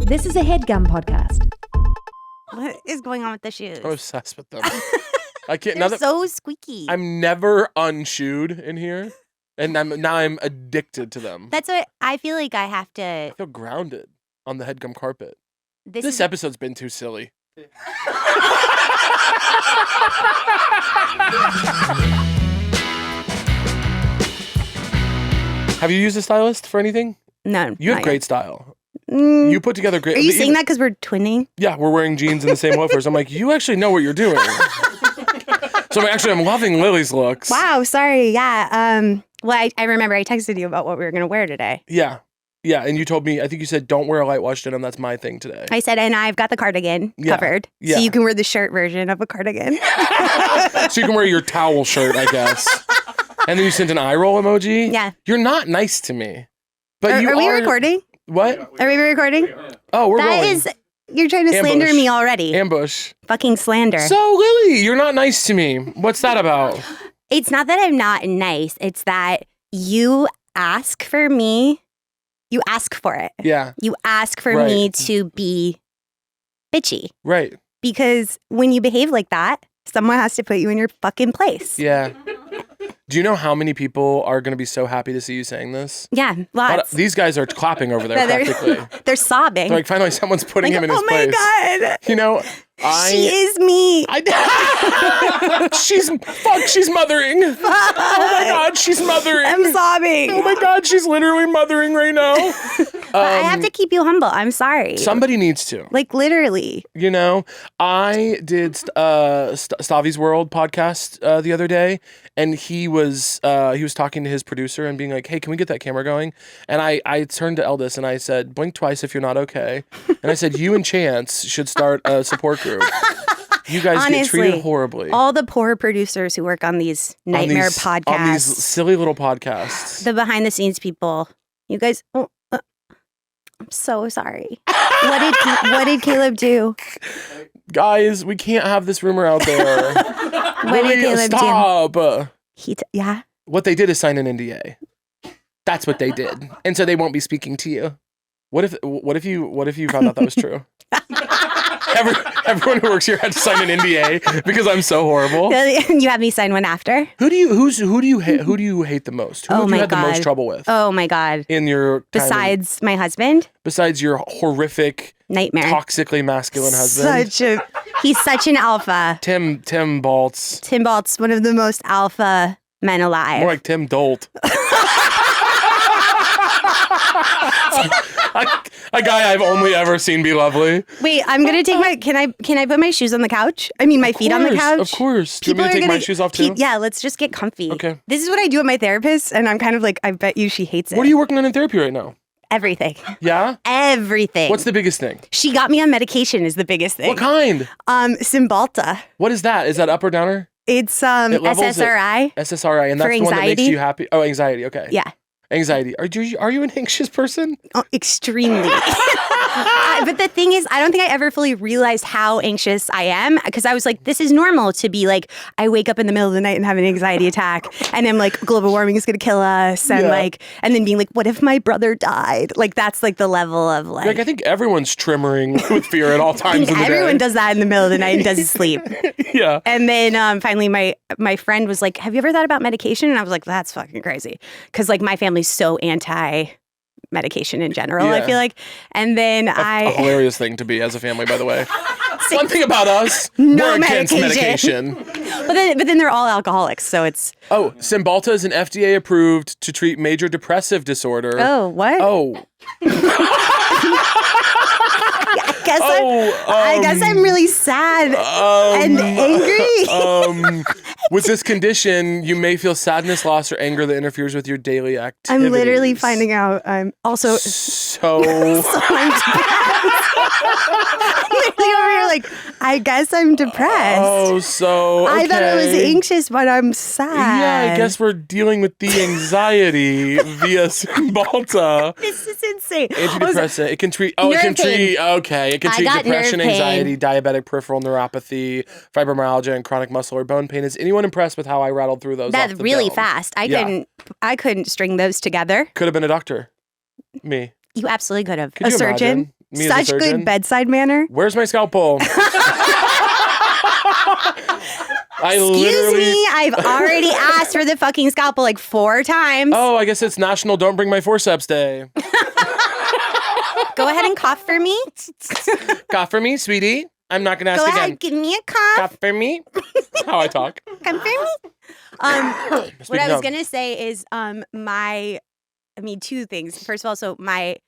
This is a Headgum podcast. What is going on with the shoes? I'm obsessed with them. I can't. They're so squeaky. I'm never unshoed in here, and I'm addicted to them. That's what I feel like I have to. I feel grounded on the Headgum carpet. This episode's been too silly. Have you used a stylist for anything? No. You have great style. Mm. You put together great. Are you saying that because we're twinning? Yeah, we're wearing jeans and the same loafers. I'm like, you actually know what you're doing. So I'm loving Lily's looks. Wow, sorry. Yeah. Well, I remember I texted you about what we were going to wear today. Yeah. Yeah, and you told me, I think you said, don't wear a light wash denim. That's my thing today. I said, and I've got the cardigan covered. Yeah. So you can wear the shirt version of a cardigan. So you can wear your towel shirt, I guess. And then you sent an eye roll emoji? Yeah. You're not nice to me. But Are we recording? What? Are we recording? Oh, we're That rolling. is, you're trying to slander me already. Ambush. Fucking slander. So, Lily, you're not nice to me. What's that about? It's not that I'm not nice. It's that you ask for me. You ask for it. Yeah. You ask for me to be bitchy. Right. Because when you behave like that, someone has to put you in your fucking place. Yeah. Do you know how many people are going to be so happy to see you saying this? Yeah, lots. These guys are clapping over there practically. They're sobbing. They're like, finally, someone's putting him in his place. Oh my God. You know, She is me. She's mothering. Oh my God, she's mothering. I'm sobbing. Oh my God, she's literally mothering right now. I have to keep you humble. I'm sorry. Somebody needs to. Like, literally. You know, I did Stavi's World podcast the other day, and he was talking to his producer and being like, hey, can we get that camera going? And I turned to Eldis and I said, blink twice if you're not okay. And I said, you and Chance should start a support group. You guys Honestly, get treated horribly. All the poor producers who work on these nightmare podcasts. On these silly little podcasts. The behind the scenes people. You guys, I'm so sorry. What did Caleb do? Guys, we can't have this rumor out there. What did Caleb stop. Yeah. What they did is sign an NDA. That's what they did. And so they won't be speaking to you. What if you found out that was true? Everyone who works here had to sign an NDA because I'm so horrible. You have me sign one after? Who do you hate the most? Who have you had the most trouble with? Oh my God. In your besides my husband? Besides your horrific nightmare. Toxically masculine husband. He's such an alpha. Tim Baltz. Tim Baltz, one of the most alpha men alive. More like Tim Dolt. A guy I've only ever seen be lovely. Wait, I'm gonna take my. Can I put my shoes on the couch? I mean, my feet on the couch. Of course. Do you want me to take my shoes off too? Yeah, let's just get comfy. Okay. This is what I do with my therapist, and I'm kind of like, I bet you she hates it. What are you working on in therapy right now? Everything. Yeah? Everything. What's the biggest thing? She got me on medication is the biggest thing. What kind? Cymbalta. What is that? Is that up or downer? It's SSRI. SSRI, and that's the one that makes you happy. Oh, anxiety. Okay. Yeah. Anxiety. Are you an anxious person? Oh, extremely. But the thing is, I don't think I ever fully realized how anxious I am because I was like, this is normal to be like, I wake up in the middle of the night and have an anxiety attack and I'm like, global warming is going to kill us. And and then being like, what if my brother died? Like, that's like the level of like. I think everyone's tremoring with fear at all times of the day. Everyone does that in the middle of the night and doesn't sleep. Yeah. And then finally my friend was like, have you ever thought about medication? And I was like, that's fucking crazy. Because like my family's so anti-medication in general, I feel like. And then a hilarious thing to be as a family, by the way. One thing about us, no we're against medication. But then they're all alcoholics, so it's... Oh, Cymbalta is an FDA approved to treat major depressive disorder. Oh, what? Oh. I guess I'm really sad and angry. With this condition, you may feel sadness, loss, or anger that interferes with your daily activities. I'm literally finding out I'm also so I'm literally over here like, I guess I'm depressed. Oh, so okay. I thought I was anxious, but I'm sad. Yeah, I guess we're dealing with the anxiety via Cymbalta. This is insane. Antidepressant. It can treat. Oh, it can treat. Okay, it can treat depression, anxiety, diabetic peripheral neuropathy, fibromyalgia, and chronic muscle or bone pain. Is anyone impressed with how I rattled through those? That's really fast. I couldn't string those together. Could have been a doctor. Me. You absolutely could have. Could you surgeon. Imagine? Me as a Such surgeon. good bedside manner. Where's my scalpel? Excuse me, I've already asked for the fucking scalpel like 4 times. Oh, I guess it's National Don't Bring My Forceps Day. Go ahead and cough for me. Cough for me, sweetie. I'm not going to ask Go again. ahead, give me a cough. Cough for me. How I talk. Come for me. What I was going to say is two things. First of all, so my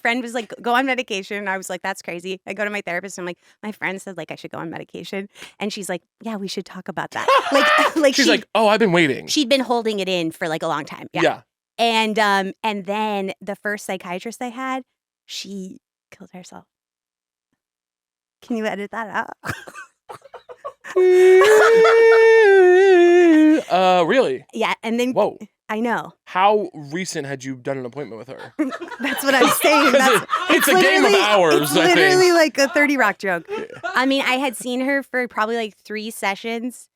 friend was like, go on medication. And I was like, that's crazy. I go to my therapist and I'm like, my friend said like I should go on medication. And she's like, yeah, we should talk about that. like She's like, oh, I've been waiting. She'd been holding it in for like a long time. Yeah. And then the first psychiatrist I had, she killed herself. Can you edit that out? Really? Yeah. And then whoa. I know. How recent had you done an appointment with her? That's what I'm saying. It's a game of hours, it's literally like a 30 Rock joke. I mean, I had seen her for probably like 3 sessions,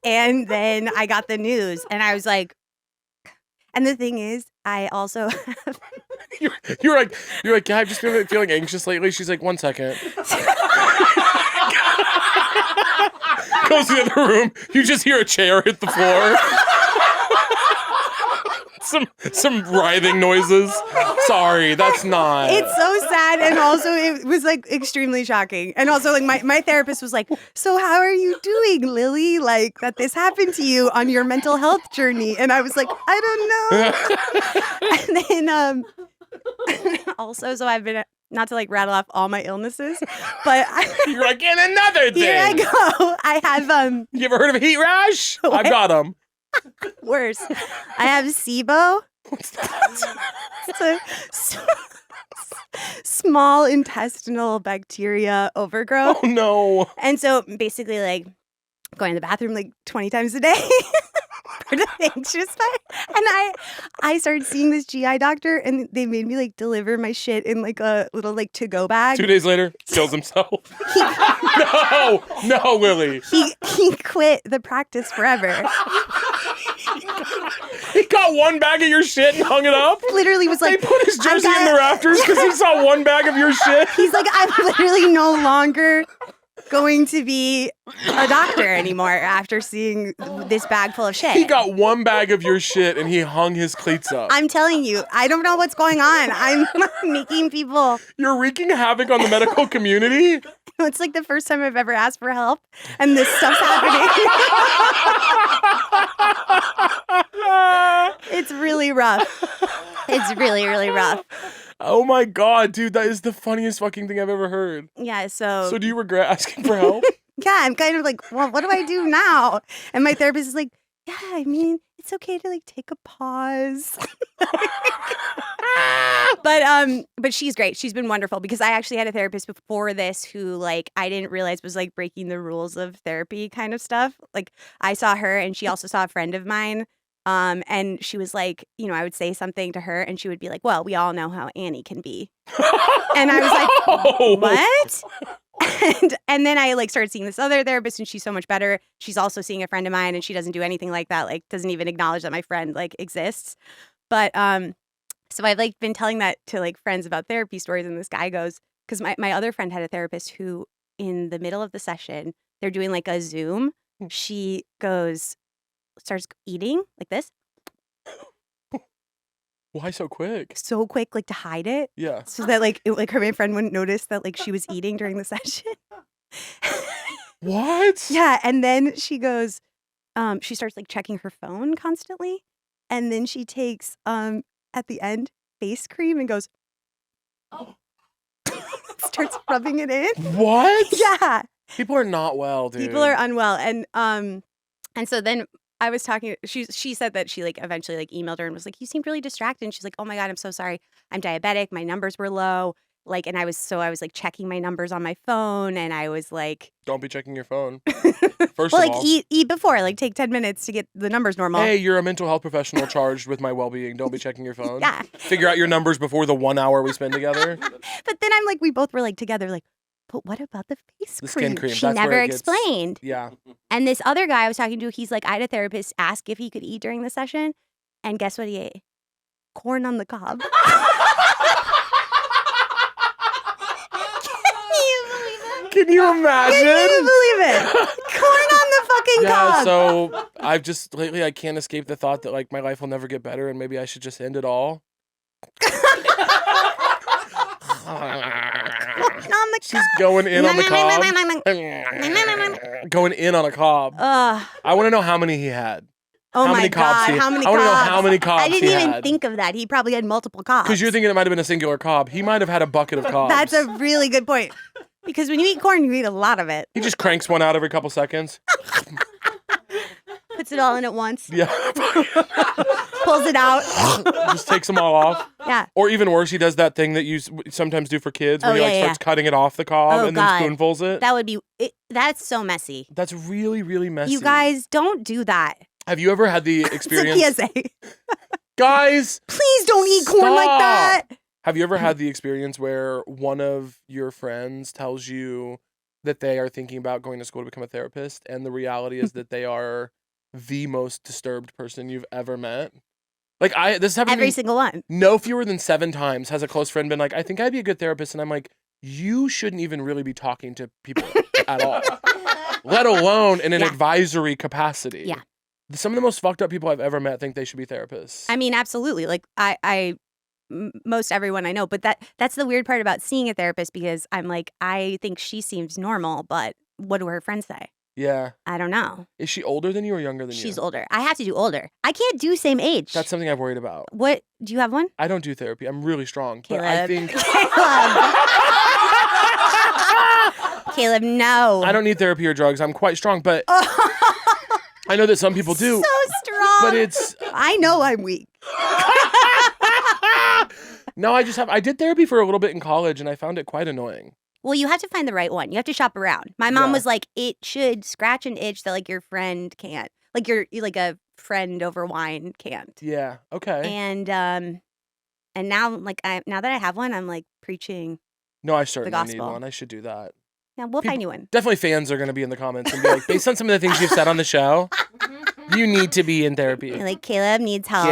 and then I got the news, and I was like, and the thing is, I also have... You're like, yeah, I've just been feeling anxious lately. She's like, 1 second. Goes to the other room. You just hear a chair hit the floor. Some writhing noises. Sorry, that's not. It's so sad, and also it was like extremely shocking. And also like my therapist was like, so how are you doing, Lily? Like that this happened to you on your mental health journey. And I was like, I don't know. And then also, so I've been, not to like rattle off all my illnesses, but you're like, and another thing. Here I go. I have You ever heard of a heat rash? What? I've got them. Worse. I have SIBO. What's that? It's a small intestinal bacteria overgrowth. Oh no. And so basically like going to the bathroom like 20 times a day. For the anxious part. And I started seeing this GI doctor, and they made me like deliver my shit in like a little like to-go bag. 2 days later, kills himself. No, Lily. He quit the practice forever. He got 1 bag of your shit and hung it up? Literally was like, they put his jersey in the rafters because he saw 1 bag of your shit? He's like, I'm literally no longer going to be a doctor anymore after seeing this bag full of shit. He got 1 bag of your shit and he hung his cleats up. I'm telling you, I don't know what's going on. I'm making people... You're wreaking havoc on the medical community? It's like the first time I've ever asked for help, and this stuff's happening. It's really rough. It's really, really rough. Oh my God, dude, that is the funniest fucking thing I've ever heard. Yeah, so do you regret asking for help? Yeah, I'm kind of like, well, what do I do now? And my therapist is like, yeah, I mean, it's okay to like take a pause. But she's great. She's been wonderful, because I actually had a therapist before this who like I didn't realize was like breaking the rules of therapy kind of stuff. Like I saw her, and she also saw a friend of mine. And she was like, you know, I would say something to her and she would be like, well, we all know how Annie can be. And I was like, what? And then I like started seeing this other therapist, and she's so much better. She's also seeing a friend of mine, and she doesn't do anything like that. Like doesn't even acknowledge that my friend like exists. But, so I've like been telling that to like friends about therapy stories, and this guy goes, because my other friend had a therapist who in the middle of the session, they're doing like a Zoom. She starts eating like this. Why so quick? So quick, like to hide it. Yeah. So that like my friend wouldn't notice that like she was eating during the session. What? Yeah, and then she goes, she starts like checking her phone constantly, and then she takes at the end face cream and goes, starts rubbing it in. What? Yeah. People are not well, dude. People are unwell, and so then I was talking. She said that she like eventually like emailed her and was like, "You seemed really distracted." And she's like, "Oh my God, I'm so sorry. I'm diabetic. My numbers were low." Like, and I was like checking my numbers on my phone, and I was like, "Don't be checking your phone." First well, of like all, eat before. Like, take 10 minutes to get the numbers normal. Hey, you're a mental health professional charged with my well-being. Don't be checking your phone. Yeah. Figure out your numbers before the 1 hour we spend together. But then I'm like, we both were like together, like, but what about the face cream? Skin cream. She That's never where it explained. Yeah. And this other guy I was talking to, he's like, I had a therapist ask if he could eat during the session, and guess what he ate? Corn on the cob. Can you imagine? Can you believe it? Corn on the fucking cob. So I've just lately I can't escape the thought that like my life will never get better and maybe I should just end it all. She's going in on the cob. Going in on a cob. I want to know how many he had. Oh my God, how many cobs? I want to know how many cobs I didn't he even had. think of that. He probably had multiple cobs. Because you're thinking it might have been a singular cob. He might have had a bucket of cobs. That's a really good point. Because when you eat corn, you eat a lot of it. He just cranks one out every couple seconds. Puts it all in at once. Yeah. Pulls it out. Just takes them all off. Yeah. Or even worse, he does that thing that you sometimes do for kids where he starts cutting it off the cob and then spoonfuls it. That would be, that's so messy. That's really, really messy. You guys, don't do that. Have you ever had the experience? It's a PSA. Guys, please don't eat corn like that. Have you ever had the experience where one of your friends tells you that they are thinking about going to school to become a therapist, and the reality is that they are the most disturbed person you've ever met? Like this happened every single one. No fewer than 7 times has a close friend been like, I think I'd be a good therapist, and I'm like, you shouldn't even really be talking to people at all, let alone in an advisory capacity. Yeah. Some of the most fucked up people I've ever met think they should be therapists. I mean, absolutely. Like most everyone I know, but that's the weird part about seeing a therapist, because I'm like, I think she seems normal, but what do her friends say? Yeah. I don't know. Is she older than you or younger than you? She's older. I have to do older. I can't do same age. That's something I've worried about. What? Do you have one? I don't do therapy. I'm really strong. Caleb. But I think... Caleb, no. I don't need therapy or drugs. I'm quite strong, but I know that some people do. So strong. But it's... I know I'm weak. No, I did therapy for a little bit in college, and I found it quite annoying. Well, you have to find the right one. You have to shop around. My mom was like, it should scratch an itch that like your friend can't. Like you're like a friend over wine can't. Yeah. Okay. And now like now that I have one, I'm like preaching. No, I certainly need gospel. one. I should do that. Yeah, we'll find you one. Definitely fans are going to be in the comments and be like, based on some of the things you've said on the show, you need to be in therapy. You're like, Caleb needs help.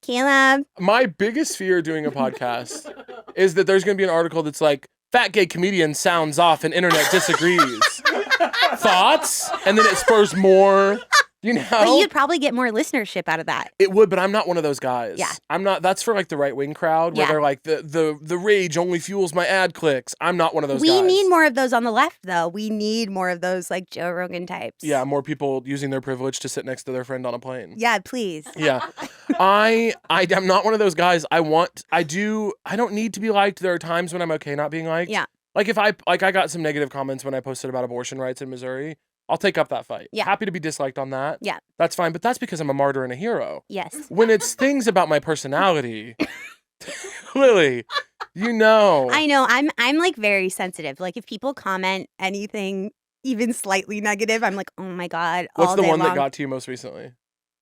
Caleb. My biggest fear doing a podcast is that there's going to be an article that's like, fat gay comedian sounds off and internet disagrees. Thoughts? And then it spurs more, you know? But you'd probably get more listenership out of that. It would, but I'm not one of those guys. Yeah. I'm not. That's for like the right wing crowd where they're like, the rage only fuels my ad clicks. I'm not one of those guys. We need more of those on the left, though. We need more of those like Joe Rogan types. Yeah, more people using their privilege to sit next to their friend on a plane. Yeah, please. Yeah. I'm not one of those guys. I don't need to be liked. There are times when I'm okay not being liked. Yeah. Like if I got some negative comments when I posted about abortion rights in Missouri, I'll take up that fight. Yeah. Happy to be disliked on that. Yeah. That's fine, but that's because I'm a martyr and a hero. Yes. When it's things about my personality, Lily, you know. I know. I'm like very sensitive. Like if people comment anything even slightly negative, I'm like, oh my God. What's the one long. that got to you most recently?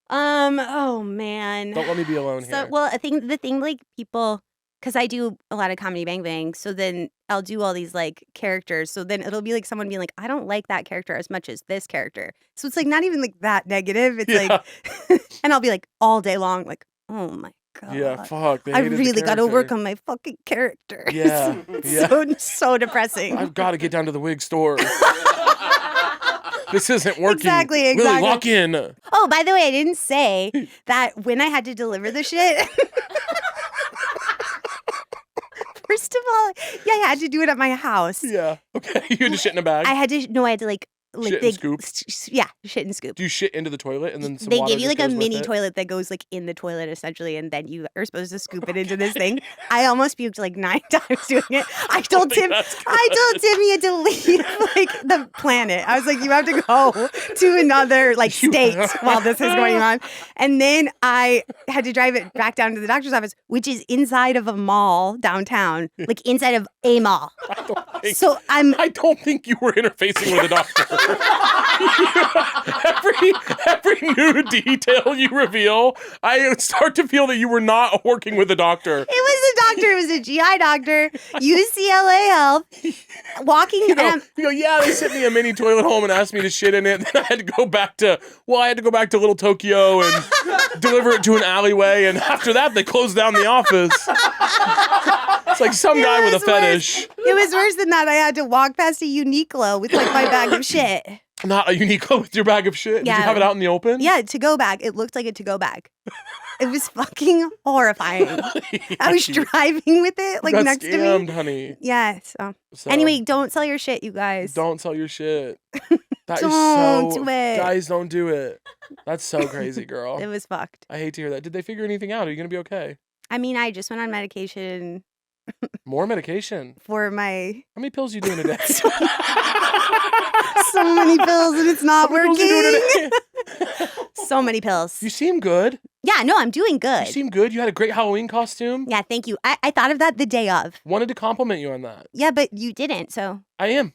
Oh man. Don't let me be alone here. Well, the thing like people, because I do a lot of comedy Bang Bang, so then I'll do all these like characters. So then it'll be like someone being like, I don't like that character as much as this character. So it's like not even like that negative. It's like, and I'll be like all day long, like, oh my God. Yeah, fuck. I really got to work on my fucking character. Yeah. So depressing. I've got to get down to the wig store. This isn't working. Exactly. Lily, lock in. Oh, by the way, I didn't say that when I had to deliver the shit. First of all, I had to do it at my house. Yeah. Okay. You had to shit in a bag? I had to like shit and scoop? Shit and scoop. Do you shit into the toilet and then some They water give you just like a goes mini with it? toilet that goes like in the toilet essentially, and then you are supposed to scoop it into this thing. I almost puked like 9 times doing it. I told Tim he had to leave like the planet. I was like, you have to go to another like state while this is going on. And then I had to drive it back down to the doctor's office, which is inside of a mall downtown, like inside of a mall. I don't think you were interfacing with a doctor. every new detail you reveal, I start to feel that you were not working with a doctor. It was a doctor. It was a GI doctor. UCLA Health. Walking. You go, they sent me a mini toilet home and asked me to shit in it. Then I had to go back to Little Tokyo and deliver it to an alleyway. And after that, they closed down the office. It's like some guy with a fetish. It was worse than that. I had to walk past a Uniqlo with like my bag of shit. Not a Uniqlo with your bag of shit? Yeah. Did you have it out in the open? Yeah, to-go bag. It looked like a to-go bag. It was fucking horrifying. I was driving with it like next to me. Honey. Yeah. So anyway, don't sell your shit, you guys. Don't sell your shit. That Don't is so... do it. Guys, don't do it. That's so crazy, girl. It was fucked. I hate to hear that. Did they figure anything out? Are you going to be okay? I mean, I just went on medication. More medication? For my... How many pills are you doing a day? So many pills and it's not working. So many pills. You seem good. Yeah, no, I'm doing good. You seem good. You had a great Halloween costume. Yeah, thank you. I thought of that the day of. Wanted to compliment you on that. Yeah, but you didn't, so. I am.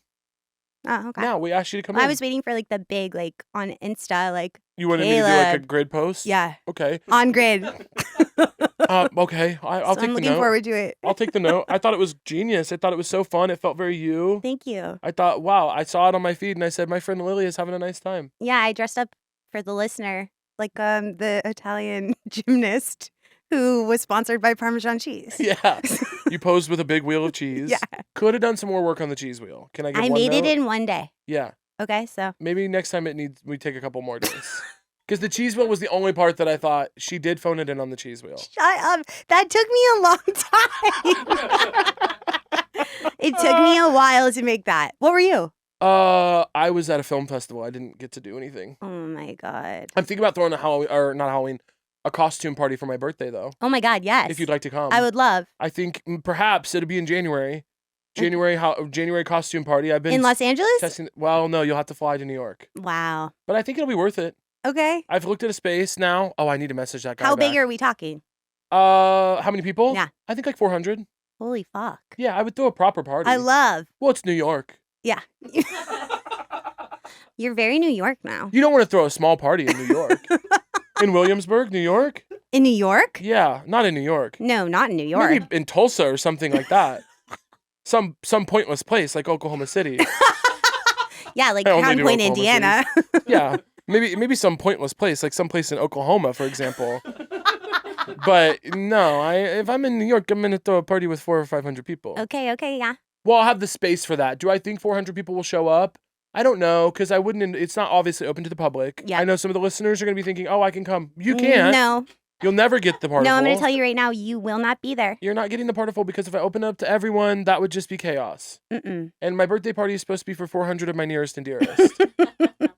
Oh, okay. Now we asked you to come in. I was waiting for like the big, like on Insta, like. You wanted me to do like a grid post? Yeah. Okay. On grid. Okay. I'll take the note. I'm looking forward to it. I'll take the note. I thought it was genius. I thought it was so fun. It felt very you. Thank you. I thought, wow. I saw it on my feed and I said, my friend Lily is having a nice time. Yeah, I dressed up for the listener, like the Italian gymnast who was sponsored by Parmesan cheese. Yeah. You posed with a big wheel of cheese. Yeah. Could have done some more work on the cheese wheel. Can I get I one made note? it in one day. Yeah. Okay, so. Maybe next time we take a couple more days. Because the cheese wheel was the only part that I thought she did phone it in on the cheese wheel. Shut up. That took me a long time. It took me a while to make that. What were you? I was at a film festival. I didn't get to do anything. Oh my God. I'm thinking about throwing a costume party for my birthday though. Oh my God, yes. If you'd like to come. I would love. I think perhaps it'll be in January. January costume party. I've been in Los Angeles? testing. Well, no, you'll have to fly to New York. Wow. But I think it'll be worth it. Okay. I've looked at a space now. Oh, I need to message that guy. How big are we talking? How many people? Yeah. I think like 400. Holy fuck. Yeah, I would throw a proper party. I love. Well, it's New York. Yeah. You're very New York now. You don't want to throw a small party in New York. In Williamsburg, New York? In New York? Yeah, not in New York. No, not in New York. Maybe in Tulsa or something like that. Some pointless place like Oklahoma City. Yeah, like Crown Point, Indiana. Yeah, maybe some pointless place like someplace in Oklahoma, for example. But no, if I'm in New York, I'm gonna throw a party with 400 or 500 people. Okay, yeah. Well, I'll have the space for that. Do I think 400 people will show up? I don't know, because I wouldn't. It's not obviously open to the public. Yeah. I know some of the listeners are gonna be thinking, "Oh, I can come." You can't. No. You'll never get the particle. No, I'm going to tell you right now, you will not be there. You're not getting the particle because if I open up to everyone, that would just be chaos. Mm-mm. And my birthday party is supposed to be for 400 of my nearest and dearest.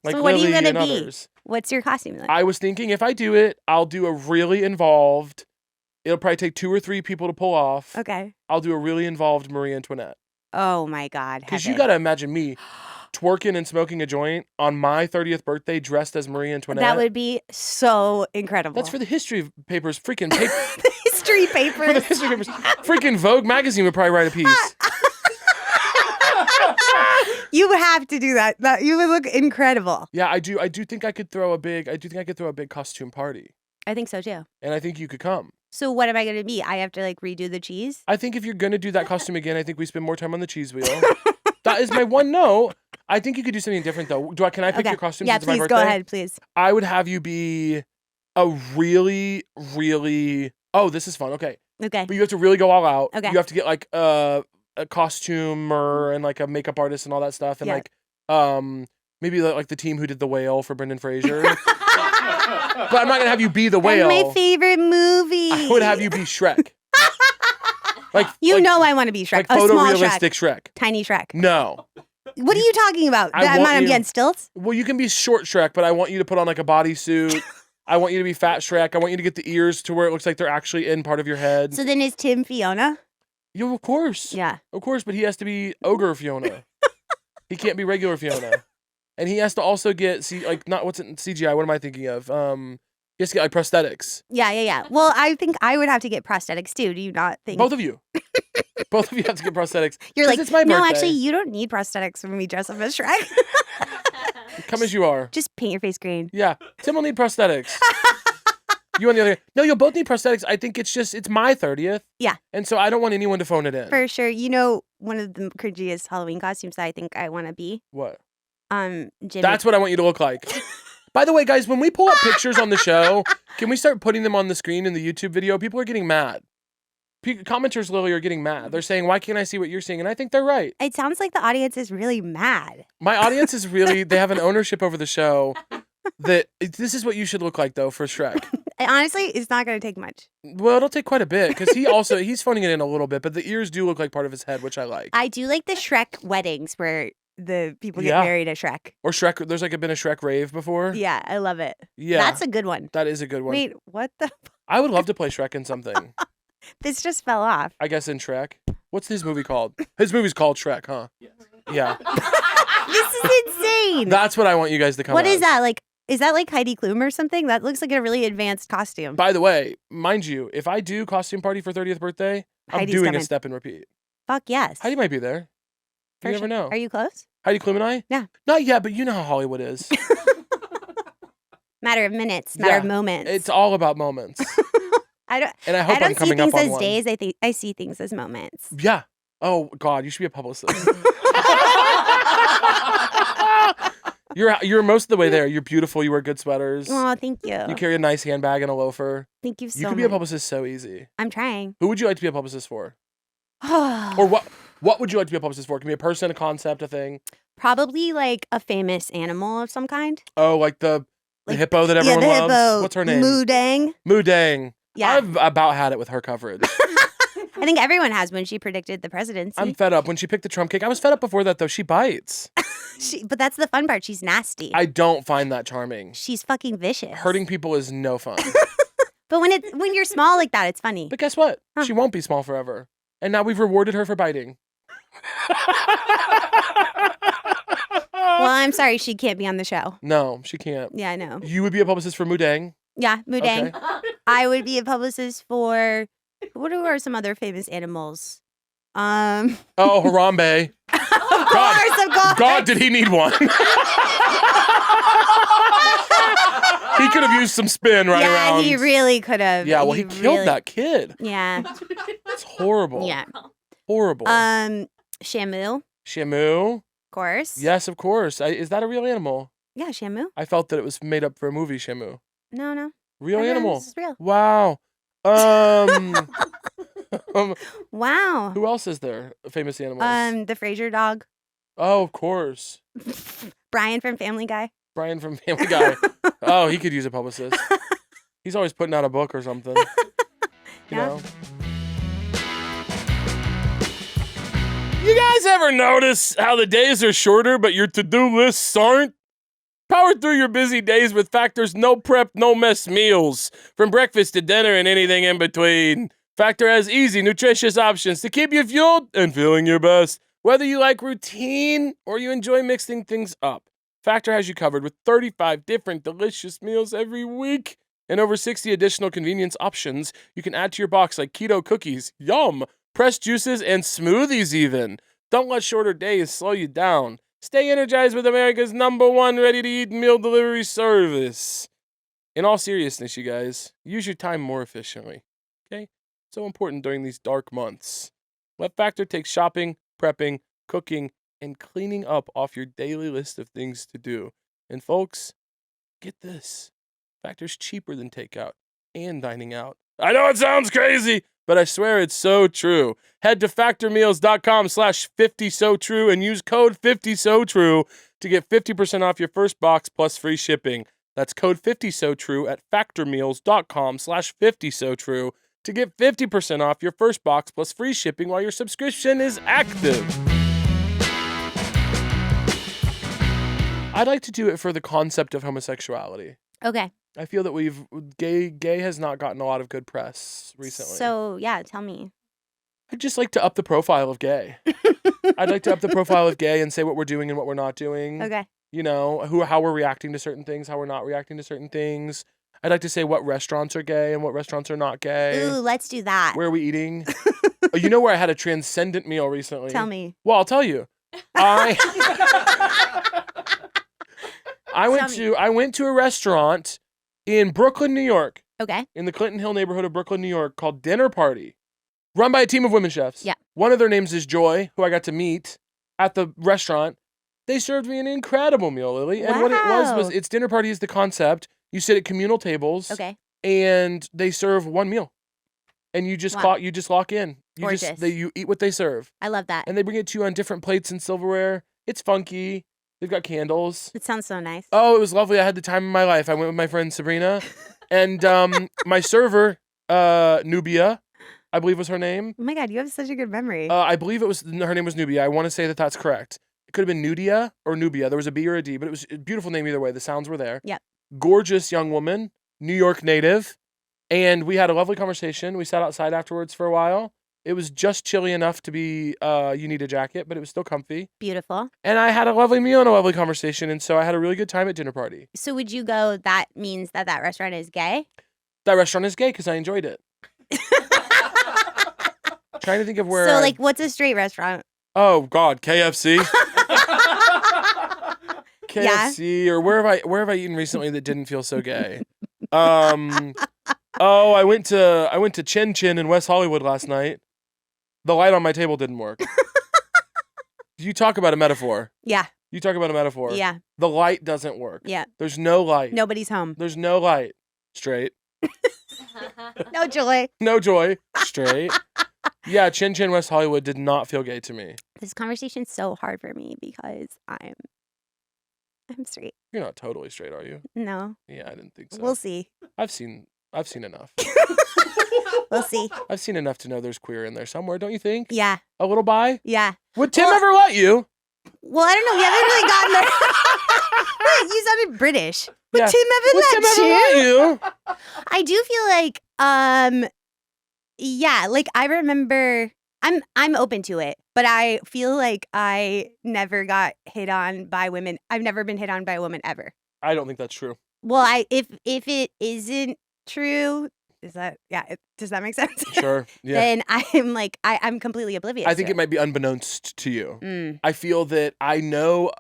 Like so what Lily are you going to be? Others. What's your costume then? I was thinking if I do it, I'll do a really involved, it'll probably take 2 or 3 people to pull off. Okay. I'll do a really involved Marie Antoinette. Oh my God. Because you got to imagine me twerking and smoking a joint on my 30th birthday dressed as Marie Antoinette. That would be so incredible. That's for the history papers. Freaking paper. The history papers. For the history papers. Freaking Vogue magazine would probably write a piece. You have to do that. You would look incredible. Yeah, I do think I could throw a big costume party. I think so too. And I think you could come. So what am I going to be? I have to like redo the cheese? I think if you're going to do that costume again, I think we spend more time on the cheese wheel. That is my one note. I think you could do something different though. Can I pick your costumes? Yeah, since it's my please birthday? go ahead, please. I would have you be a really, really. Oh, this is fun. Okay. Okay. But you have to really go all out. Okay. You have to get like a costumer and like a makeup artist and all that stuff and like maybe like the team who did The Whale for Brendan Fraser. But I'm not gonna have you be the whale. That's my favorite movie. I would have you be Shrek. Like I want to be Shrek. Like a small photorealistic Shrek. Tiny Shrek. No. What are you talking about? Am I on stilts? Well, you can be short Shrek, but I want you to put on like a bodysuit. I want you to be fat Shrek. I want you to get the ears to where it looks like they're actually in part of your head. So then is Tim Fiona? Yeah, of course. Yeah. Of course, but he has to be ogre Fiona. He can't be regular Fiona. And he has to also get CGI. What am I thinking of? He has to get like prosthetics. Yeah. Well, I think I would have to get prosthetics too. Do you not think? Both of you. Both of you have to get prosthetics. You're like, it's my birthday. No, actually, you don't need prosthetics when we dress up as Shrek. Come as you are. Just paint your face green. Yeah. Tim will need prosthetics. You on the other hand. No, you'll both need prosthetics. I think it's my 30th. Yeah. And so I don't want anyone to phone it in. For sure. One of the cringiest Halloween costumes that I think I want to be. What? Jimmy. That's what I want you to look like. By the way, guys, when we pull up pictures on the show, can we start putting them on the screen in the YouTube video? People are getting mad. Commenters, Lily, are getting mad. They're saying, why can't I see what you're seeing? And I think they're right. It sounds like the audience is really mad. My audience is really, they have an ownership over the show that this is what you should look like, though, for Shrek. Honestly, it's not going to take much. Well, it'll take quite a bit because he's phoning it in a little bit, but the ears do look like part of his head, which I like. I do like the Shrek weddings where the people get married at Shrek. Or Shrek, there's been a Shrek rave before. Yeah, I love it. Yeah. That's a good one. That is a good one. Wait, what the? I would love to play Shrek in something. This just fell off. I guess in Shrek. What's his movie called? His movie's called Shrek, huh? Yes. Yeah. This is insane. That's what I want you guys to come What as. is that? Like, is that like Heidi Klum or something? That looks like a really advanced costume. By the way, mind you, if I do costume party for 30th birthday, Heidi's I'm doing coming. a step and repeat. Fuck yes. Heidi might be there. You never know. Are you close? Heidi Klum and I? Yeah. Not yet, but you know how Hollywood is. Matter of minutes, matter of moments. It's all about moments. I don't I'm see coming up things on as one. days. I see things as moments. Yeah. Oh God, you should be a publicist. You're most of the way there. You're beautiful. You wear good sweaters. Oh, thank you. You carry a nice handbag and a loafer. Thank you so much. You could be a publicist so easy. I'm trying. Who would you like to be a publicist for? Or what would you like to be a publicist for? It can be a person, a concept, a thing. Probably like a famous animal of some kind. Oh, like the hippo that everyone loves? Hippo. What's her name? Moodang. Moodang. Yeah. I've about had it with her coverage. I think everyone has when she predicted the presidency. I'm fed up. When she picked the Trump cake, I was fed up before that, though. She bites. But that's the fun part. She's nasty. I don't find that charming. She's fucking vicious. Hurting people is no fun. But when you're small like that, it's funny. But guess what? Huh. She won't be small forever. And now we've rewarded her for biting. Well, I'm sorry she can't be on the show. No, she can't. Yeah, I know. You would be a publicist for Moodang. Yeah, Moodang. Okay. I would be a publicist for what are some other famous animals? Oh, Harambe. Of course. God, did he need one? He could have used some spin around. Yeah, he really could have. Yeah, well, he killed that kid. Yeah. It's horrible. Yeah. Horrible. Shamu, Shamu. of course. Yes, of course. Is that a real animal? Yeah, Shamu. I felt that it was made up for a movie, Shamu. No. Real animal. This is real. Wow. Wow. Who else is there? Famous animals. The Frasier dog. Oh, of course. Brian from Family Guy. Brian from Family Guy. Oh, he could use a publicist. He's always putting out a book or something. You know. You guys ever notice how the days are shorter, but your to-do lists aren't? Power through your busy days with Factor's no prep, no mess meals. From breakfast to dinner and anything in between. Factor has easy, nutritious options to keep you fueled and feeling your best. Whether you like routine or you enjoy mixing things up, Factor has you covered with 35 different delicious meals every week. And over 60 additional convenience options you can add to your box like keto cookies, yum, pressed juices, and smoothies even. Don't let shorter days slow you down. Stay energized with America's #1 ready-to-eat meal delivery service. In all seriousness, you guys, use your time more efficiently, okay? So important during these dark months. Let Factor take shopping, prepping, cooking, and cleaning up off your daily list of things to do. And folks, get this. Factor's cheaper than takeout and dining out. I know it sounds crazy, but I swear it's so true. Head to factormeals.com/50sotrue and use code 50sotrue to get 50% off your first box plus free shipping. That's code 50sotrue at factormeals.com/50sotrue to get 50% off your first box plus free shipping while your subscription is active. I'd like to do it for the concept of homosexuality. Okay. I feel that gay has not gotten a lot of good press recently. So, yeah, tell me. I'd just like to up the profile of gay. I'd like to up the profile of gay and say what we're doing and what we're not doing. Okay. You know, how we're reacting to certain things, how we're not reacting to certain things. I'd like to say what restaurants are gay and what restaurants are not gay. Ooh, let's do that. Where are we eating? You know where I had a transcendent meal recently? Tell me. Well, I'll tell you. I went to a restaurant in Brooklyn, New York. Okay. In the Clinton Hill neighborhood of Brooklyn, New York, called Dinner Party, run by a team of women chefs. Yeah. One of their names is Joy, who I got to meet at the restaurant. They served me an incredible meal, Lily. And what it was it's Dinner Party is the concept. You sit at communal tables. Okay. And they serve one meal. and you just Wow. lock in. Gorgeous. You eat what they serve, I love that. and they bring it to you on different plates and silverware. It's funky. They've got candles. It sounds so nice. Oh, it was lovely. I had the time of my life. I went with my friend Sabrina, and my server, Nubia, I believe was her name. Oh my God, you have such a good memory. I believe her name was Nubia. I want to say that that's correct. It could have been Nudia or Nubia. There was a B or a D, but it was a beautiful name either way. The sounds were there. Yep. Gorgeous young woman, New York native. And we had a lovely conversation. We sat outside afterwards for a while. It was just chilly enough to be, you need a jacket, but it was still comfy. Beautiful. And I had a lovely meal and a lovely conversation. And so I had a really good time at dinner party. So would you go, that means that restaurant is gay? That restaurant is gay because I enjoyed it. Trying to think of where. So, like, what's a straight restaurant? Oh, God, KFC. KFC, or where have I eaten recently that didn't feel so gay? I went to Chin Chin in West Hollywood last night. The light on my table didn't work. You talk about a metaphor. Yeah. You talk about a metaphor. Yeah. The light doesn't work. Yeah. There's no light. Nobody's home. There's no light. Straight. No joy. No joy. Straight. Yeah, Chin Chin West Hollywood did not feel gay to me. This conversation's so hard for me because I'm straight. You're not totally straight, are you? No. Yeah, I didn't think so. We'll see. I've seen enough. We'll see. I've seen enough to know there's queer in there somewhere, don't you think? Yeah. A little bi? Yeah. Would Tim ever let you? Well, I don't know. We haven't really gotten there. You sounded British. Would Yeah. Tim ever Would let Tim ever you? let you? I do feel like, yeah, like I remember, I'm open to it, but I feel like I never got hit on by women. I've never been hit on by a woman ever. I don't think that's true. Well, if it isn't true, does that make sense? Sure. Yeah. Then I'm like, I'm completely oblivious. I think to it might be unbeknownst to you. Mm. I feel that I know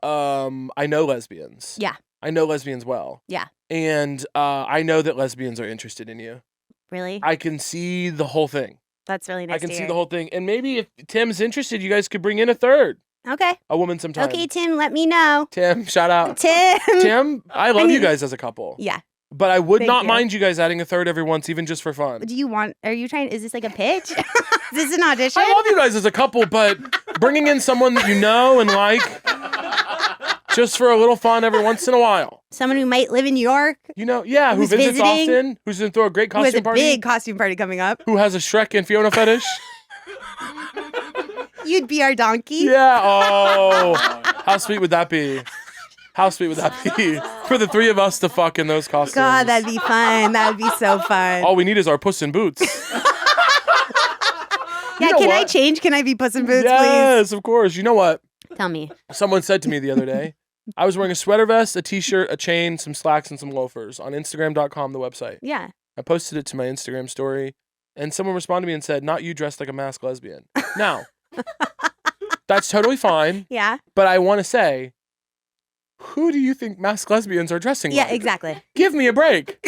lesbians. Yeah. I know lesbians well. Yeah. And I know that lesbians are interested in you. Really? I can see the whole thing. That's really nice. I can to see hear. the whole thing. And maybe if Tim's interested, you guys could bring in a third. Okay. A woman sometime. Okay, Tim, let me know. Tim, shout out. Tim. Tim, I love you guys as a couple. Yeah. But I would Thank not you. mind you guys adding a third every once, even just for fun. Is this like a pitch? Is this an audition? I love you guys as a couple, but bringing in someone that you know and like, just for a little fun every once in a while. Someone who might live in New York. You know, yeah, who Who's visits visiting, often, who's going to throw a great Who has costume a party, big costume party coming up. who has a Shrek and Fiona fetish. You'd be our donkey. Yeah, oh, how sweet would that be? How sweet would that be? For the three of us to fuck in those costumes. God, that'd be fun. That would be so fun. All we need is our Puss in Boots. Yeah, know can I what? change? Can I be Puss in Boots, Yes, of course. You know what? please? Tell me. Someone said to me the other day, I was wearing a sweater vest, a t-shirt, a chain, some slacks, and some loafers on Instagram.com, the website. Yeah. I posted it to my Instagram story, and someone responded to me and said, not you dressed like a masked lesbian. Now, that's totally fine, Yeah. but I want to say, who do you think masked lesbians are dressing Yeah, like? exactly. Give me a break.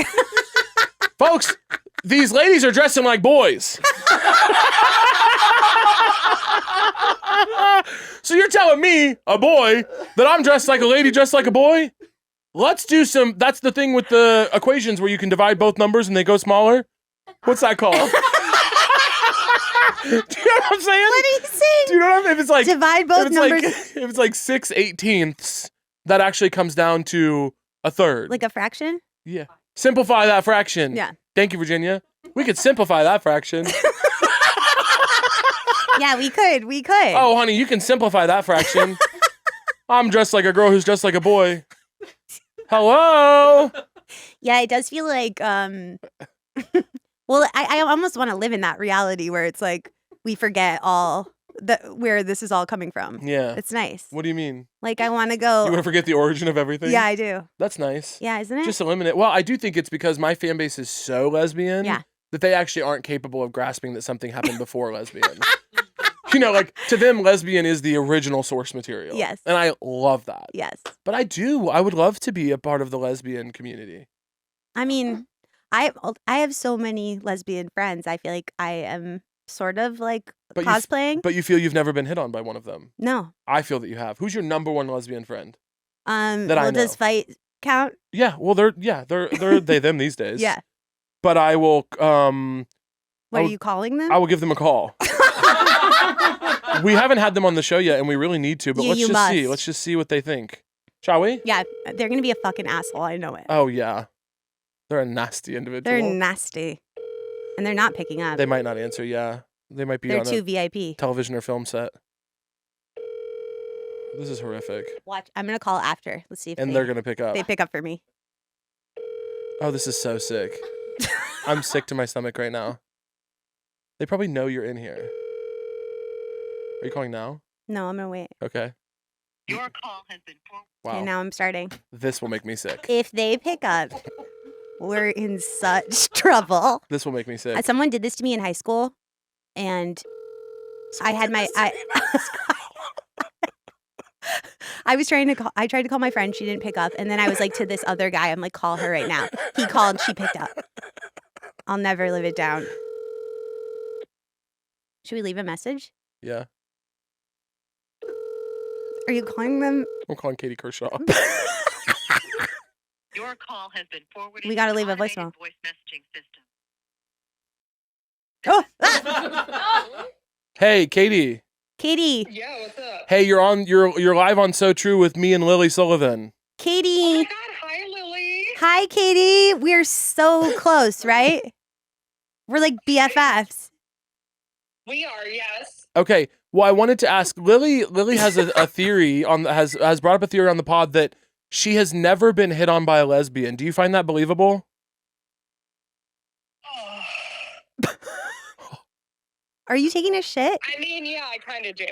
Folks, these ladies are dressing like boys. So you're telling me, a boy, that I'm dressed like a lady dressed like a boy? Let's do some, that's the thing with the equations where you can divide both numbers and they go smaller. What's that called? Do you know what I'm saying? What are you saying? Do you know what I mean? If it's like, Divide both if it's numbers like, if it's like 6/18ths, that actually comes down to a third. like a fraction? Yeah. Simplify that fraction. Yeah. Thank you, Virginia. We could simplify that fraction. Yeah, we could. We could. Oh, honey, you can simplify that fraction. I'm dressed like a girl who's dressed like a boy. Hello. Yeah, it does feel like well, I almost want to live in that reality where it's like we forget all where this is all coming from. Yeah. It's nice. What do you mean? Like I want to You go. want to forget the origin of everything? Yeah, I do. That's nice. Yeah, isn't it? Just eliminate. Well, I do think it's because my fan base is so lesbian Yeah. that they actually aren't capable of grasping that something happened before lesbian. You know, like to them, lesbian is the original source material. Yes. And I love that. Yes. But I would love to be a part of the lesbian community. I mean, I have so many lesbian friends. I feel like I am sort of like But you cosplaying. But you feel you've never been hit on by one of them. No. I feel that you have. Who's your number one lesbian friend? That I does know. fight count? Yeah, well, they're they them these days. Yeah. But I will What are you calling them? I will give them a call. We haven't had them on the show yet, and we really need to. But let's just see. Let's just see what they think. Shall we? Yeah, they're gonna be a fucking asshole. I know it. Oh yeah, they're a nasty individual. They're nasty, and they're not picking up. They might not answer. Yeah, they might be. They're on too a VIP. television or film set. This is horrific. Watch. I'm gonna call after. Let's see if they're gonna pick up. They pick up for me. Oh, this is so sick. I'm sick to my stomach right now. They probably know you're in here. Are you calling now? No, I'm gonna wait. Okay. Your call has been forwarded. Wow. Okay, now I'm starting. This will make me sick. If they pick up, we're in such trouble. This will make me sick. Someone did this to me in high school, and I had my I was trying to call. I tried to call my friend. She didn't pick up, and then I was like to this other guy. I'm like, call her right now. He called. She picked up. I'll never live it down. Should we leave a message? Yeah. Are you calling them? I'm calling Katie Kershaw. Your call has been forwarded. We gotta to leave a automated voicemail. Voice messaging system. Oh, Hey, Katie. Katie. Yeah, what's up? Hey, you're live on So True with me and Lily Sullivan. Katie. Oh my God, hi Lily. Hi, Katie. We're so close, right? We're like BFFs. We are, yes. Okay. Well, I wanted to ask Lily. Lily has a theory has brought up a theory on the pod that she has never been hit on by a lesbian. Do you find that believable? Are you taking a shit? I mean, yeah, I kind of do.